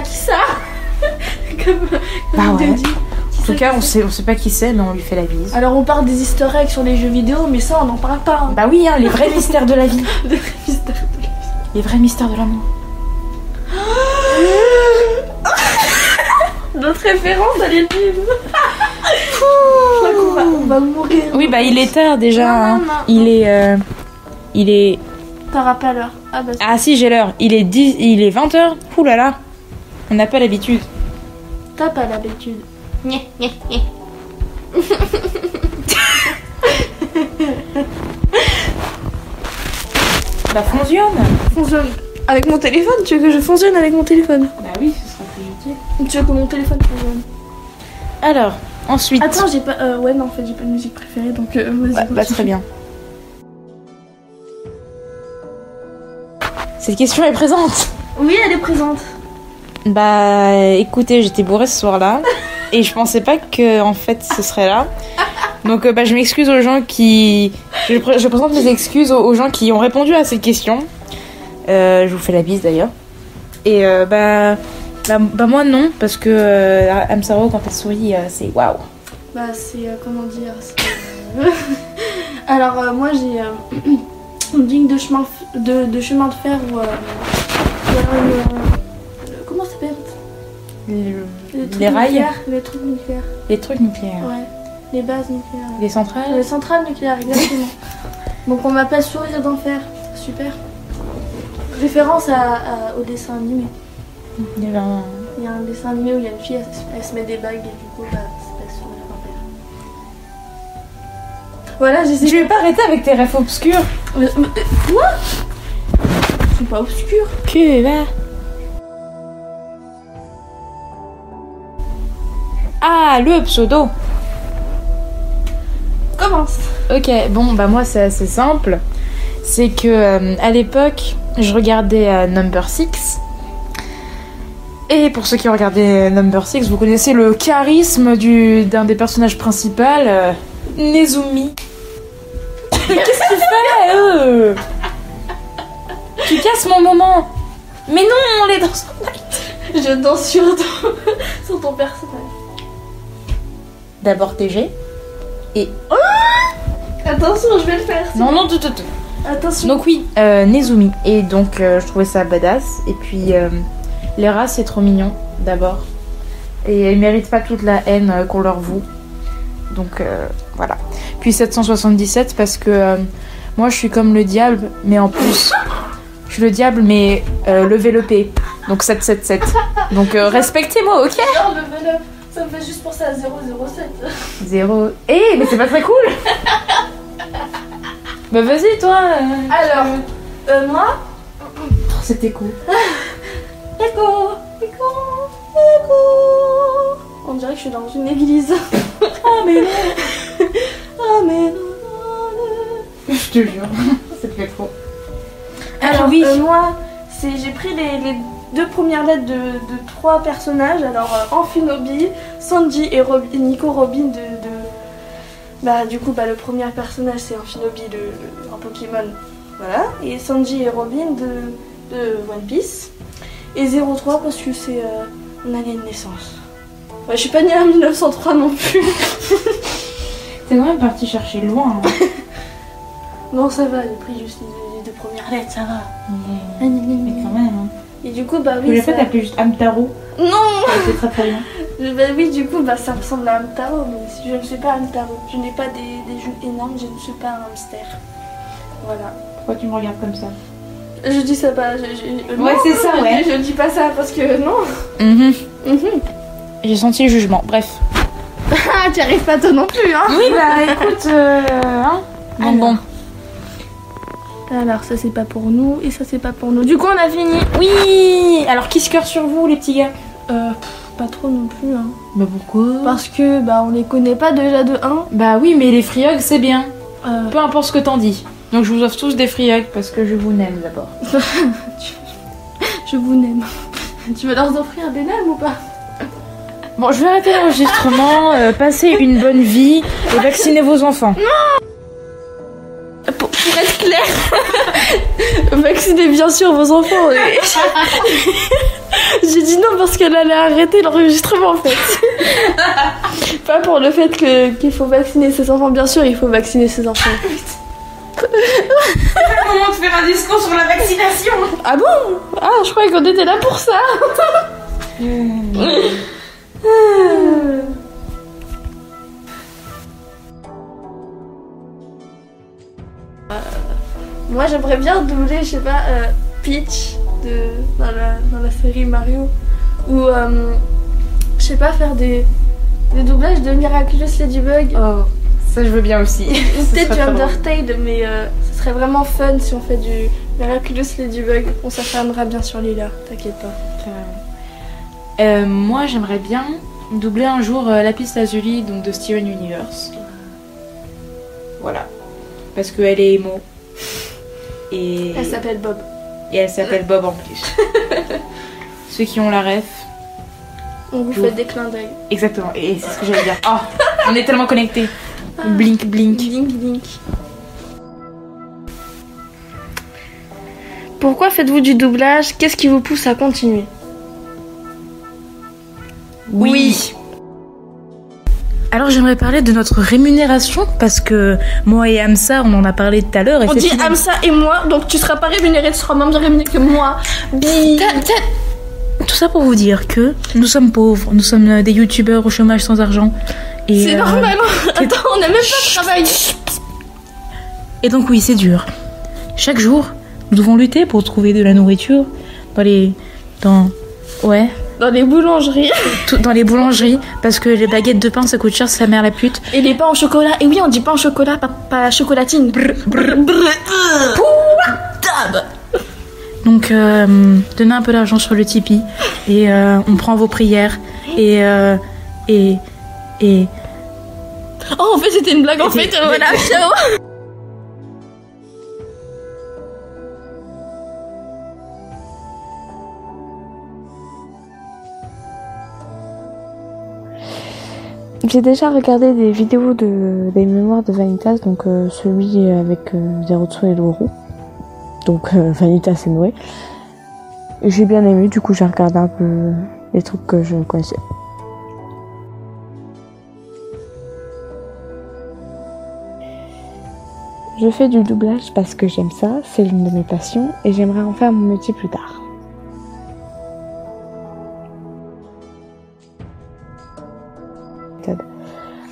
comme Bah on te ouais. dit. Qui En tout ça, cas, qui on ça sait pas qui c'est, mais on lui fait la bise. Alors on parle des easter eggs sur les jeux vidéo, mais ça on n'en parle pas. Hein. Bah oui, hein, les vrais mystères de la vie. Des mystères. Les vrais mystères de l'amour. Notre référence, elle est nulle. Je crois qu'on va mourir. Oui, bah il est tard déjà. Non, Hein. non, non, Il est. T'as rappelé à l'heure. Ah bah Ah si, j'ai l'heure. Il est 20h. Ouh là là. On n'a pas l'habitude. t'as pas l'habitude. Bah fonctionne. Fonctionne avec mon téléphone. Tu veux que je fonctionne avec mon téléphone? Bah oui, ce sera plus utile. Tu veux que mon téléphone fonctionne? Alors, ensuite. Attends, j'ai pas. Ouais, non, en fait, j'ai pas de musique préférée, donc vas-y. Bah continue. très bien. Cette question est présente. Oui, elle est présente. Bah écoutez, j'étais bourrée ce soir-là et je pensais pas que en fait ce serait là. Donc bah je m'excuse aux gens qui... Je présente mes excuses aux gens qui ont répondu à cette question. Je vous fais la bise d'ailleurs. Et bah moi non, parce que Amsaro quand elle sourit c'est waouh. Bah, c'est. Comment dire Alors, moi, j'ai une ligne de chemin de chemin de fer où. Comment ça s'appelle? trucs Les rails, nucléaires, les trucs nucléaires. les trucs nucléaires, Ouais. Les bases nucléaires. les centrales. Les centrales nucléaires, exactement. Donc, on m'appelle Sourire d'enfer. Super. Référence au dessin animé. Il y avait un... Il y a un dessin animé où il y a une fille, elle se met des bagues et du coup, bah, c'est Sourire d'enfer. Voilà, j'essaie. Je vais pas arrêter avec tes refs obscurs. Quoi? Ils sont pas obscurs. Que va. Ah, le pseudo. Commence. Ok, bon, bah moi c'est assez simple. C'est que à l'époque, je regardais Number 6. Et pour ceux qui ont regardé Number 6, vous connaissez le charisme d'un des personnages principaux, Nezumi. Qu'est-ce qu'il fait Tu casses mon moment. Mais non, on est dans son... Je danse sur ton personnage. D'abord TG. Et... Attention, je vais le faire. Non, non, tout. Attention. Donc oui, Nezumi. Et donc je trouvais ça badass. Et puis Lera c'est trop mignon d'abord. Et ils méritent pas toute la haine qu'on leur voue. Donc voilà. Puis 777 parce que moi je suis comme le diable, mais en plus je suis le diable mais levez le P. Donc 777. Donc respectez-moi, ok? Non, le up. Ça me fait juste penser à 007. 0. Eh, mais c'est pas très cool. Bah vas-y toi. Alors, moi. Oh, c'était cool. Écho. On dirait que je suis dans une église. Ah mais non. Ah mais non. Je te jure, c'est fait trop. Alors oui. Moi, j'ai pris les deux premières lettres de trois personnages. Alors Amphinobi, Sanji et Nico Robin Bah du coup le premier personnage c'est Amphinobi un Pokémon. Voilà. Et Sanji et Robin de One Piece. Et 03 parce que c'est mon année de naissance. Ouais, je suis pas née en 1903 non plus. T'es quand même parti chercher loin. Hein. Non ça va, j'ai pris juste les deux premières lettres, ça va. Mais quand même. Hein. Et du coup Vous oui. l'avez pas t'appeler juste Amtaro. Non. C'est très très bien. Oui, du coup, ça ressemble à Hamtaro, mais je ne suis pas Hamtaro. Je n'ai pas des joues énormes, je ne suis pas un hamster. Voilà. Pourquoi tu me regardes comme ça? Je dis ça pas. Ouais, c'est ça, ouais. Je dis pas ça parce que non. J'ai senti le jugement, bref. Ah, tu arrives pas toi non plus, hein. Oui, bah écoute, hein. Bon. Alors, ça c'est pas pour nous et ça c'est pas pour nous. Du coup, on a fini. Oui. Alors, qui se cœur sur vous, les petits gars? Pas trop non plus, hein. Bah pourquoi? Parce que, on les connaît pas déjà de 1. Bah oui, mais les free hugs, c'est bien. Peu importe ce que t'en dis. Donc je vous offre tous des free hugs parce que je vous aime d'abord. Je vous aime. Tu veux leur offrir des nems ou pas? Bon, je vais arrêter l'enregistrement, passez une bonne vie et vaccinez vos enfants. Pour être clair, vaccinez bien sûr vos enfants. J'ai dit non parce qu'elle allait arrêter l'enregistrement en fait. Pas pour le fait qu'il faut vacciner ses enfants, bien sûr il faut vacciner ses enfants. C'est pas le moment de faire un discours sur la vaccination. Ah bon? Ah, je croyais qu'on était là pour ça. Moi j'aimerais bien doubler, je sais pas, Peach dans la série Mario. Ou je sais pas, faire des doublages de Miraculous Ladybug. Oh, ça je veux bien aussi. Ou peut-être du Undertale, mais ce serait vraiment fun si on fait du Miraculous Ladybug. On s'acharnera bien sur Lila, t'inquiète pas. Moi j'aimerais bien doubler un jour Lapis Lazuli, donc de Steven Universe. Voilà. Parce qu'elle est emo. Et Elle s'appelle Bob. Et elle s'appelle Bob en plus. Ceux qui ont la ref. On vous fait des clins d'œil. Exactement, et c'est ce que j'allais dire. Oh, on est tellement connectés. Blink, blink. Blink, blink. Pourquoi faites-vous du doublage? Qu'est-ce qui vous pousse à continuer? Oui. Alors j'aimerais parler de notre rémunération parce que moi et Hamza on en a parlé tout à l'heure. On dit Hamza et moi, donc tu seras pas rémunéré, tu seras même bien rémunéré que moi. Tout ça pour vous dire que nous sommes pauvres, nous sommes des youtubeurs au chômage sans argent. C'est normal, attends, on n'a même pas travaillé. Et donc oui, c'est dur. Chaque jour, nous devons lutter pour trouver de la nourriture dans les boulangeries. Dans les boulangeries, parce que les baguettes de pain ça coûte cher, c'est la mère la pute. Et les pains au chocolat. Et oui, on dit pain au chocolat, pas chocolatine. Donc, donnez un peu d'argent sur le Tipeee et on prend vos prières et Oh, en fait, c'était une blague. En fait, voilà, ciao. J'ai déjà regardé des vidéos des mémoires de Vanitas, donc celui avec Zerotsu et Loro, donc Vanitas et Noé. J'ai bien aimé, du coup j'ai regardé un peu les trucs que je connaissais. Je fais du doublage parce que j'aime ça, c'est l'une de mes passions et j'aimerais en faire mon métier plus tard.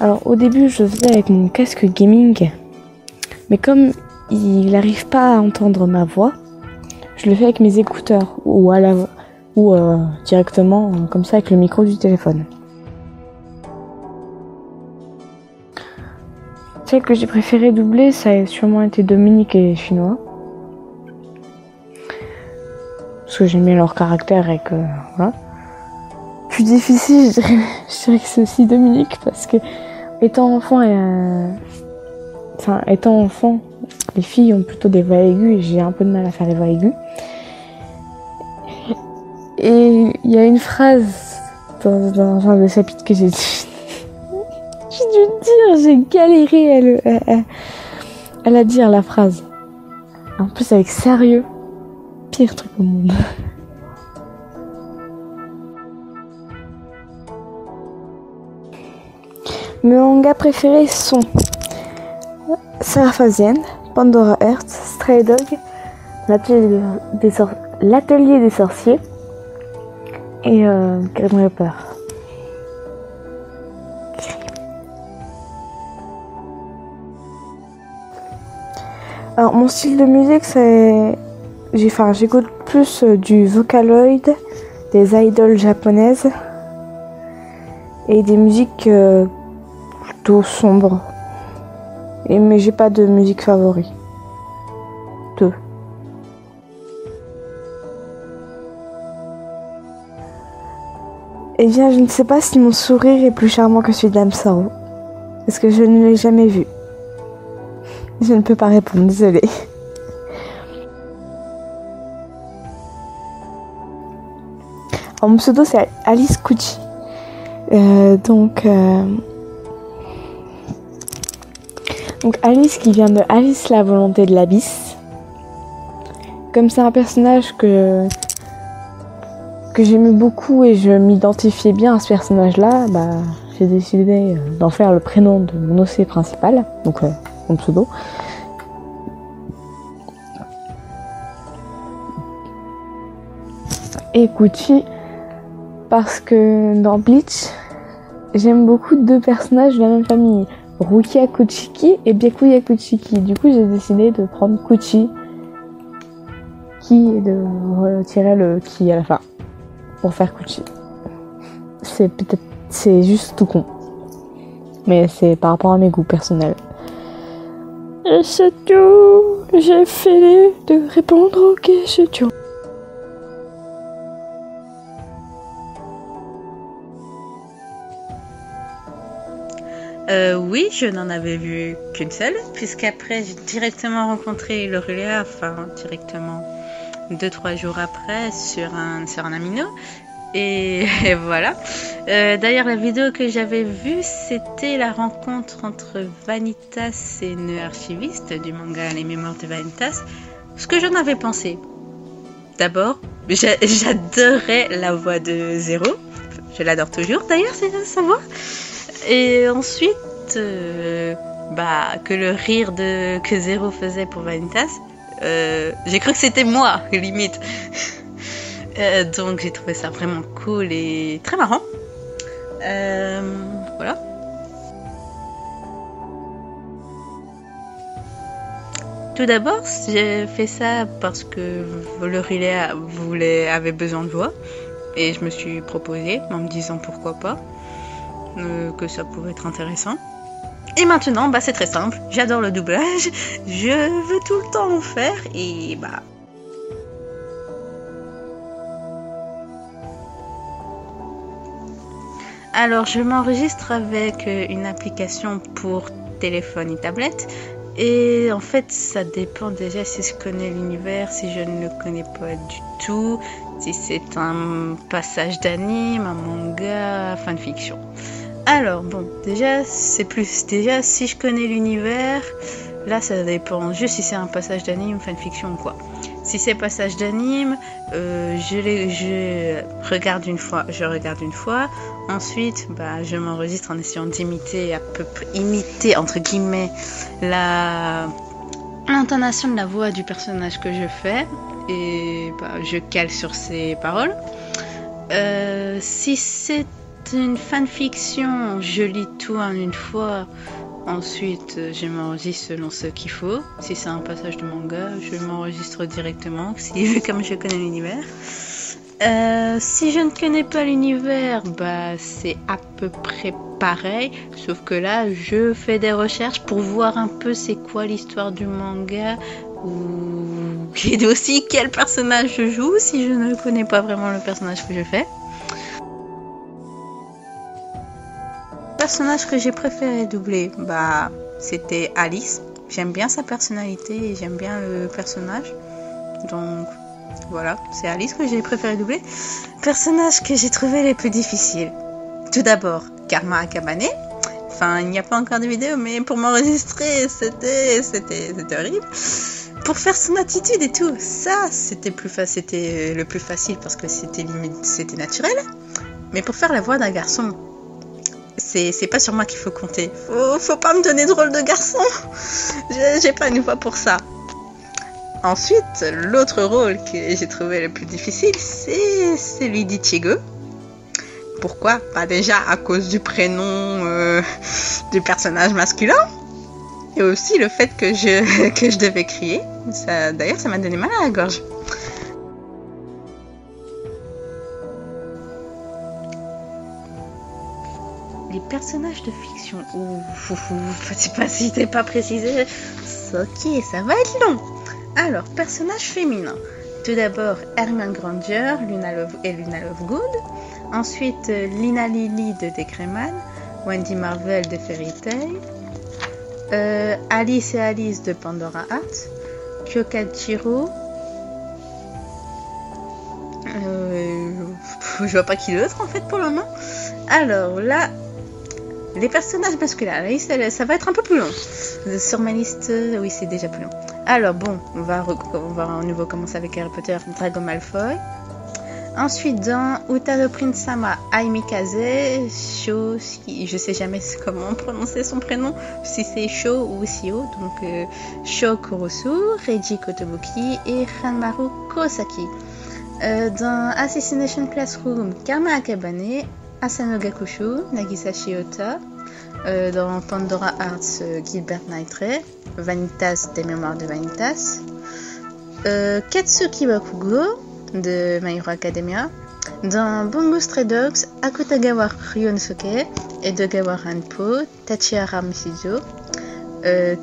Alors au début je faisais avec mon casque gaming, mais comme il n'arrive pas à entendre ma voix, je le fais avec mes écouteurs ou directement comme ça avec le micro du téléphone. Celle que j'ai préféré doubler, ça a sûrement été Dominique et Chinois. Parce que j'aime bien leur caractère et que voilà. Plus difficile, je dirais que c'est aussi Dominique parce que étant enfant, les filles ont plutôt des voix aiguës et j'ai un peu de mal à faire les voix aiguës. Et il y a une phrase dans un des chapitres que j'ai dû dire, j'ai galéré à la dire la phrase. En plus avec sérieux, pire truc au monde. Mes mangas préférés sont Seraphasienne, Pandora Hearts, Stray Dog, L'Atelier des Sorciers et Grim Reaper. Alors mon style de musique c'est j'écoute plus du Vocaloid, des idols japonaises et des musiques plutôt sombres. Mais j'ai pas de musique favorite. Eh bien, je ne sais pas si mon sourire est plus charmant que celui d'Amsaro. Parce que je ne l'ai jamais vu. Je ne peux pas répondre, désolée. Alors, mon pseudo, c'est Alice Cucci. Donc Alice qui vient de Alice la volonté de l'abysse. Comme c'est un personnage que j'aimais beaucoup et je m'identifiais bien à ce personnage-là, j'ai décidé d'en faire le prénom de mon OC principal, donc mon pseudo. Et Kuchi, parce que dans Bleach, j'aime beaucoup deux personnages de la même famille, Rukia Kuchiki et Byakuya Kuchiki. Du coup, j'ai décidé de prendre Kuchi, et de retirer le ki à la fin. Pour faire Kuchi. C'est juste tout con. Mais c'est par rapport à mes goûts personnels. Et c'est tout. J'ai fini de répondre aux questions. Oui, je n'en avais vu qu'une seule, puisqu'après j'ai directement rencontré Lorelea, enfin directement 2-3 jours après sur un amino. Et voilà. D'ailleurs, la vidéo que j'avais vue, c'était la rencontre entre Vanitas et une archiviste du manga Les Mémoires de Vanitas. Ce que j'en avais pensé. D'abord, j'adorais la voix de Zero. Je l'adore toujours d'ailleurs, c'est sa voix. Et ensuite, que le rire que Zero faisait pour Vanitas, j'ai cru que c'était moi, limite. Donc j'ai trouvé ça vraiment cool et très marrant. Voilà. Tout d'abord, j'ai fait ça parce que Lorelea avait besoin de voix. Et je me suis proposée en me disant pourquoi pas. Que ça pourrait être intéressant. Et maintenant, c'est très simple. J'adore le doublage. Je veux tout le temps en faire. Et Alors, je m'enregistre avec une application pour téléphone et tablette. Et en fait, ça dépend déjà si je connais l'univers, si je ne le connais pas du tout, si c'est un passage d'anime, un manga, fanfiction. Alors, bon, déjà, si je connais l'univers, là, ça dépend juste si c'est un passage d'anime, fanfiction ou quoi. Si c'est passage d'anime, je regarde une fois. Ensuite, je m'enregistre en essayant d'imiter entre guillemets, l'intonation de la voix du personnage que je fais. Et je cale sur ses paroles. Si c'est une fanfiction, je lis tout en une fois. Ensuite, je m'enregistre selon ce qu'il faut. Si c'est un passage de manga, je m'enregistre directement, comme je connais l'univers. Si je ne connais pas l'univers, c'est à peu près pareil. Sauf que là, je fais des recherches pour voir un peu c'est quoi l'histoire du manga. Et aussi quel personnage je joue si je ne connais pas vraiment le personnage que je fais. Le personnage que j'ai préféré doubler, c'était Alice. J'aime bien sa personnalité et j'aime bien le personnage. Donc voilà, c'est Alice que j'ai préféré doubler. Personnage que j'ai trouvé les plus difficiles. Tout d'abord, Karma Akabane. Enfin, il n'y a pas encore de vidéo, mais pour m'enregistrer, c'était horrible. Pour faire son attitude et tout, ça, c'était le plus facile parce que c'était naturel. Mais pour faire la voix d'un garçon, c'est pas sur moi qu'il faut compter. Faut pas me donner de rôle de garçon. J'ai pas une voix pour ça. Ensuite, l'autre rôle que j'ai trouvé le plus difficile, c'est celui d'Ichigo. Pourquoi ? Déjà à cause du prénom du personnage masculin. Et aussi le fait que je devais crier. D'ailleurs, ça m'a donné mal à la gorge. les personnages de fiction. Ouh, c'est pas si t'es pas précisé. Ok, ça va être long. Alors, personnages féminins. Tout d'abord, Hermione Granger Luna Lovegood. Ensuite, Lina Lily de Decreman. Wendy Marvel de Fairy Tail. Alice et Alice de Pandora Hearts. Kyokachiro. Je vois pas qui d'autre en fait pour le moment. Alors là, les personnages masculins, la liste, ça va être un peu plus long. Sur ma liste, oui, c'est déjà plus long. Alors bon, on va à nouveau commencer avec Harry Potter, Drago Malfoy. Ensuite, dans Utano Prince-sama, Aimikaze, Sho, je sais jamais comment prononcer son prénom, si c'est Sho ou Sio, donc Sho Kurosu, Reiji Kotobuki et Hanmaru Kosaki. Dans Assassination Classroom, Karma Akabane, Asano Gakushu, Nagisa Shiota. Dans Pandora Hearts, Gilbert Knightley, Vanitas, des mémoires de Vanitas. Katsuki Bakugo de My Hero Academia. Dans Bungo Stray Dogs, Akutagawa Ryonosuke et Dogawa Ranpo, Tachihara Mishizo.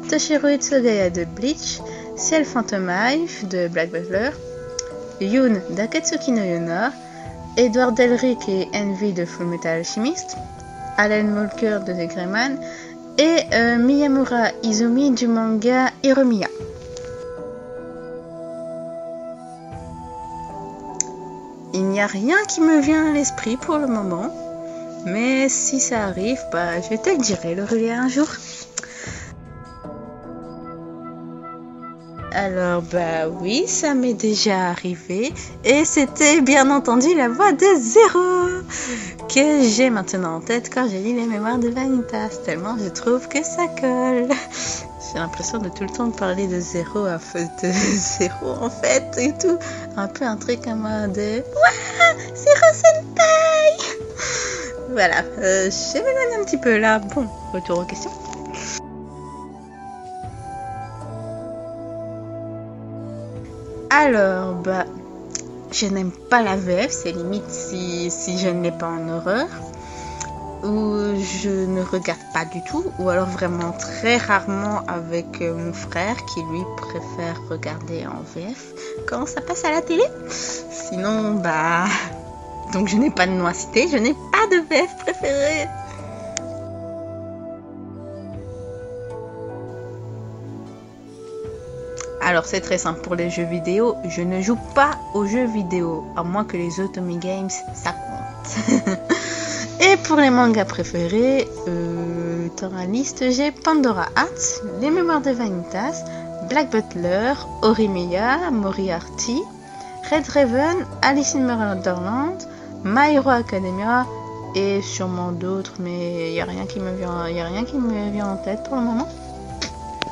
Toshiro Itsugaya de Bleach, Ciel Phantom Hive de Black Butler. Yoon d'Akatsuki no Yona, Edward Elric et Envy de Fullmetal Alchemist, Alan Walker de The Greyman et Miyamura Izumi du manga Hiromiya. Il n'y a rien qui me vient à l'esprit pour le moment, mais si ça arrive, je vais te le dire, le relais un jour. Alors oui, ça m'est déjà arrivé et c'était bien entendu la voix de Zéro que j'ai maintenant en tête quand j'ai lu les mémoires de Vanitas, tellement je trouve que ça colle. J'ai l'impression de tout le temps parler de Zéro en fait et tout, un peu un truc à mode de Wouah, Zéro Senpai. Voilà, je m'éloigne un petit peu là. Bon, retour aux questions. Alors, je n'aime pas la VF, c'est limite si je ne l'ai pas en horreur, ou je ne regarde pas du tout, ou alors vraiment très rarement avec mon frère qui lui préfère regarder en VF quand ça passe à la télé. Sinon, donc je n'ai pas de nom à citer, je n'ai pas de VF préférée. Alors c'est très simple pour les jeux vidéo, je ne joue pas aux jeux vidéo, à moins que les Otome Games, ça compte. Et pour les mangas préférés, dans la liste j'ai Pandora Hearts, Les Mémoires de Vanitas, Black Butler, Horimiya, Moriarty, Red Raven, Alice in Wonderland, My Hero Academia et sûrement d'autres, mais il n'y a rien qui me vient en tête pour le moment.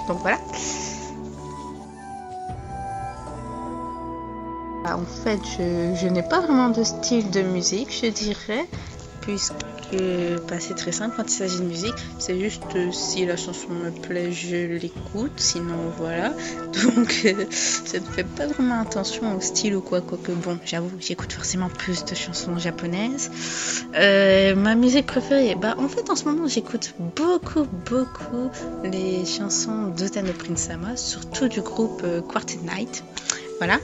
Donc voilà. En fait, je n'ai pas vraiment de style de musique, je dirais, puisque c'est très simple quand il s'agit de musique, c'est juste si la chanson me plaît, je l'écoute, sinon voilà. Donc, je ne fais pas vraiment attention au style ou quoi, quoique bon, j'avoue, j'écoute forcément plus de chansons japonaises. Ma musique préférée, en fait, en ce moment, j'écoute beaucoup les chansons d'Utano Prince-sama, surtout du groupe Quartet Night. Voilà.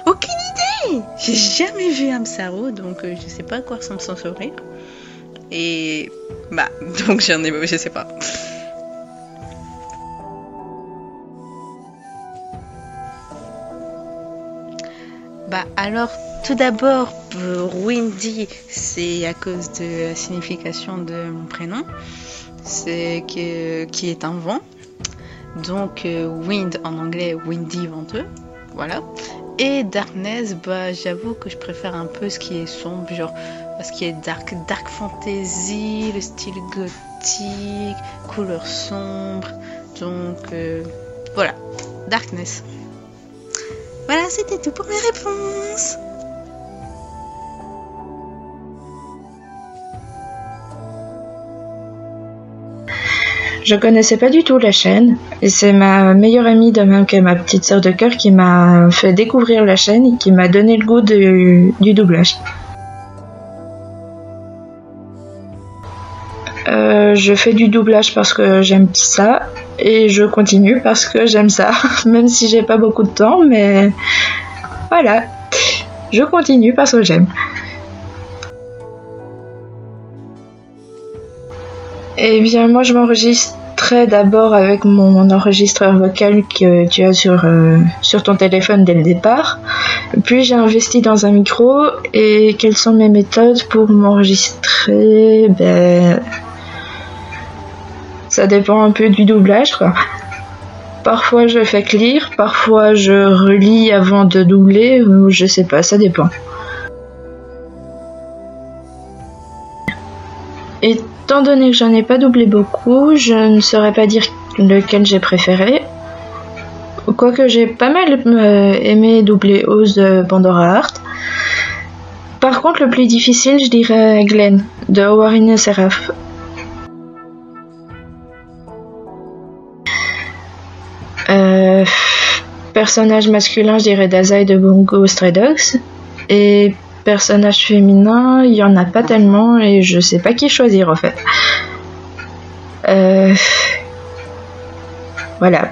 Aucune idée! J'ai jamais vu Amsaru, donc je sais pas à quoi ressemble son sourire. Et donc je sais pas. Alors, tout d'abord, pour Windy, c'est à cause de la signification de mon prénom, qui est un vent. Donc, wind en anglais, windy, venteux. Voilà. Et Darkness, j'avoue que je préfère un peu ce qui est sombre, genre ce qui est dark fantasy, le style gothique, couleur sombre. Donc voilà, Darkness. Voilà, c'était tout pour mes réponses. Je connaissais pas du tout la chaîne et c'est ma meilleure amie, de même que ma petite sœur de cœur, qui m'a fait découvrir la chaîne et qui m'a donné le goût du doublage. Je fais du doublage parce que j'aime ça et je continue parce que j'aime ça, même si j'ai pas beaucoup de temps, mais voilà, je continue parce que j'aime. Eh bien, moi je m'enregistrais d'abord avec mon enregistreur vocal que tu as sur ton téléphone dès le départ. Puis j'ai investi dans un micro. Et quelles sont mes méthodes pour m'enregistrer? Ça dépend un peu du doublage, quoi. Parfois je fais lire, parfois je relis avant de doubler, ou je sais pas, ça dépend. Étant donné que j'en ai pas doublé beaucoup, je ne saurais pas dire lequel j'ai préféré. Quoique j'ai pas mal aimé doubler Oz de Pandora Heart. Par contre, le plus difficile, je dirais Glenn de Warren et Seraph. Personnage masculin, je dirais Dazai de Bungo Stray Dogs. Et personnage féminin, il y en a pas tellement et je sais pas qui choisir en fait. Voilà.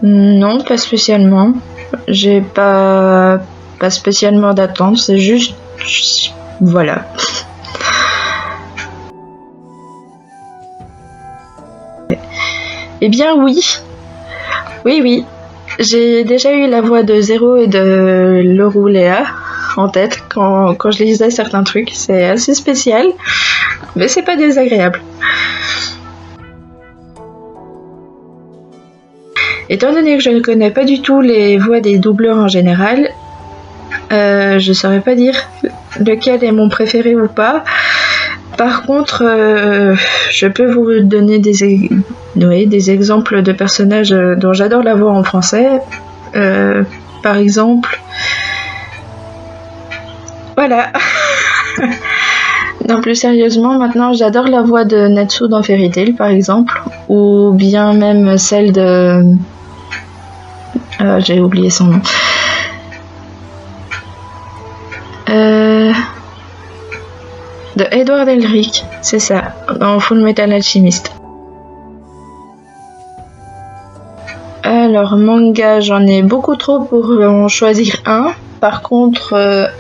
Non, pas spécialement. J'ai pas spécialement d'attente, c'est juste... Voilà. Eh bien oui. Oui. J'ai déjà eu la voix de Zero et de Leroux Léa en tête quand je lisais certains trucs. C'est assez spécial, mais c'est pas désagréable. Étant donné que je ne connais pas du tout les voix des doubleurs en général, je saurais pas dire lequel est mon préféré ou pas. Par contre, je peux vous donner des exemples de personnages dont j'adore la voix en français. Par exemple... Voilà. Non, plus sérieusement, maintenant j'adore la voix de Natsu dans Fairy Tail, par exemple. Ou bien même celle de... j'ai oublié son nom. De Edward Elric, c'est ça, dans Full Metal Alchemist. Alors, manga, j'en ai beaucoup trop pour en choisir un. Par contre,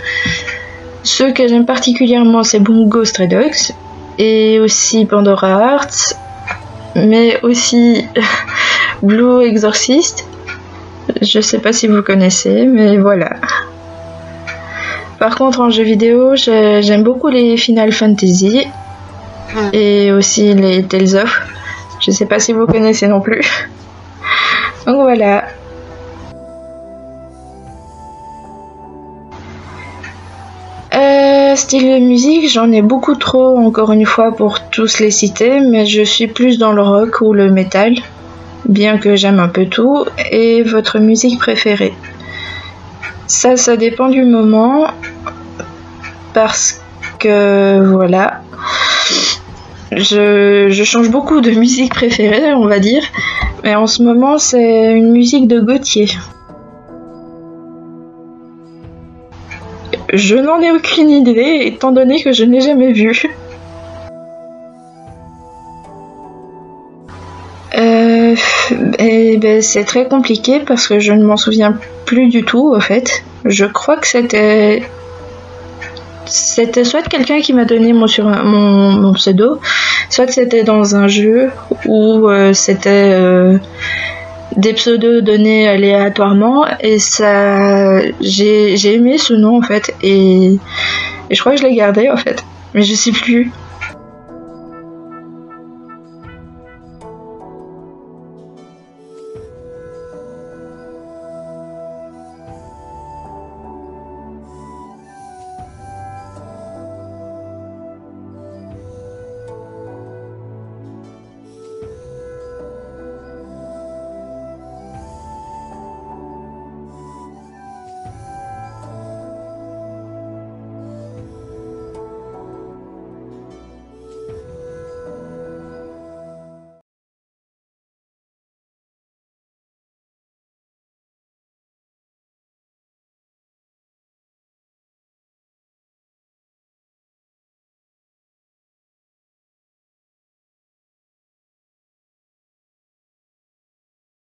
ceux que j'aime particulièrement, c'est Bungo Stray Dogs et aussi Pandora Heart, mais aussi Blue Exorcist. Je sais pas si vous connaissez, mais voilà. Par contre, en jeu vidéo, j'aime beaucoup les Final Fantasy et aussi les Tales of. Je sais pas si vous connaissez non plus. Donc voilà. Style de musique, j'en ai beaucoup trop, encore une fois, pour tous les citer, mais je suis plus dans le rock ou le metal, bien que j'aime un peu tout. Et votre musique préférée? Ça dépend du moment, parce que voilà, je change beaucoup de musique préférée, on va dire, mais en ce moment c'est une musique de Gauthier. Je n'en ai aucune idée, étant donné que je n'ai jamais vu. C'est très compliqué parce que je ne m'en souviens plus du tout, au fait. Je crois que c'était soit quelqu'un qui m'a donné mon pseudo, soit c'était dans un jeu où c'était des pseudos donnés aléatoirement, et ça, j'ai aimé ce nom en fait, et je crois que je l'ai gardé en fait, mais je sais plus.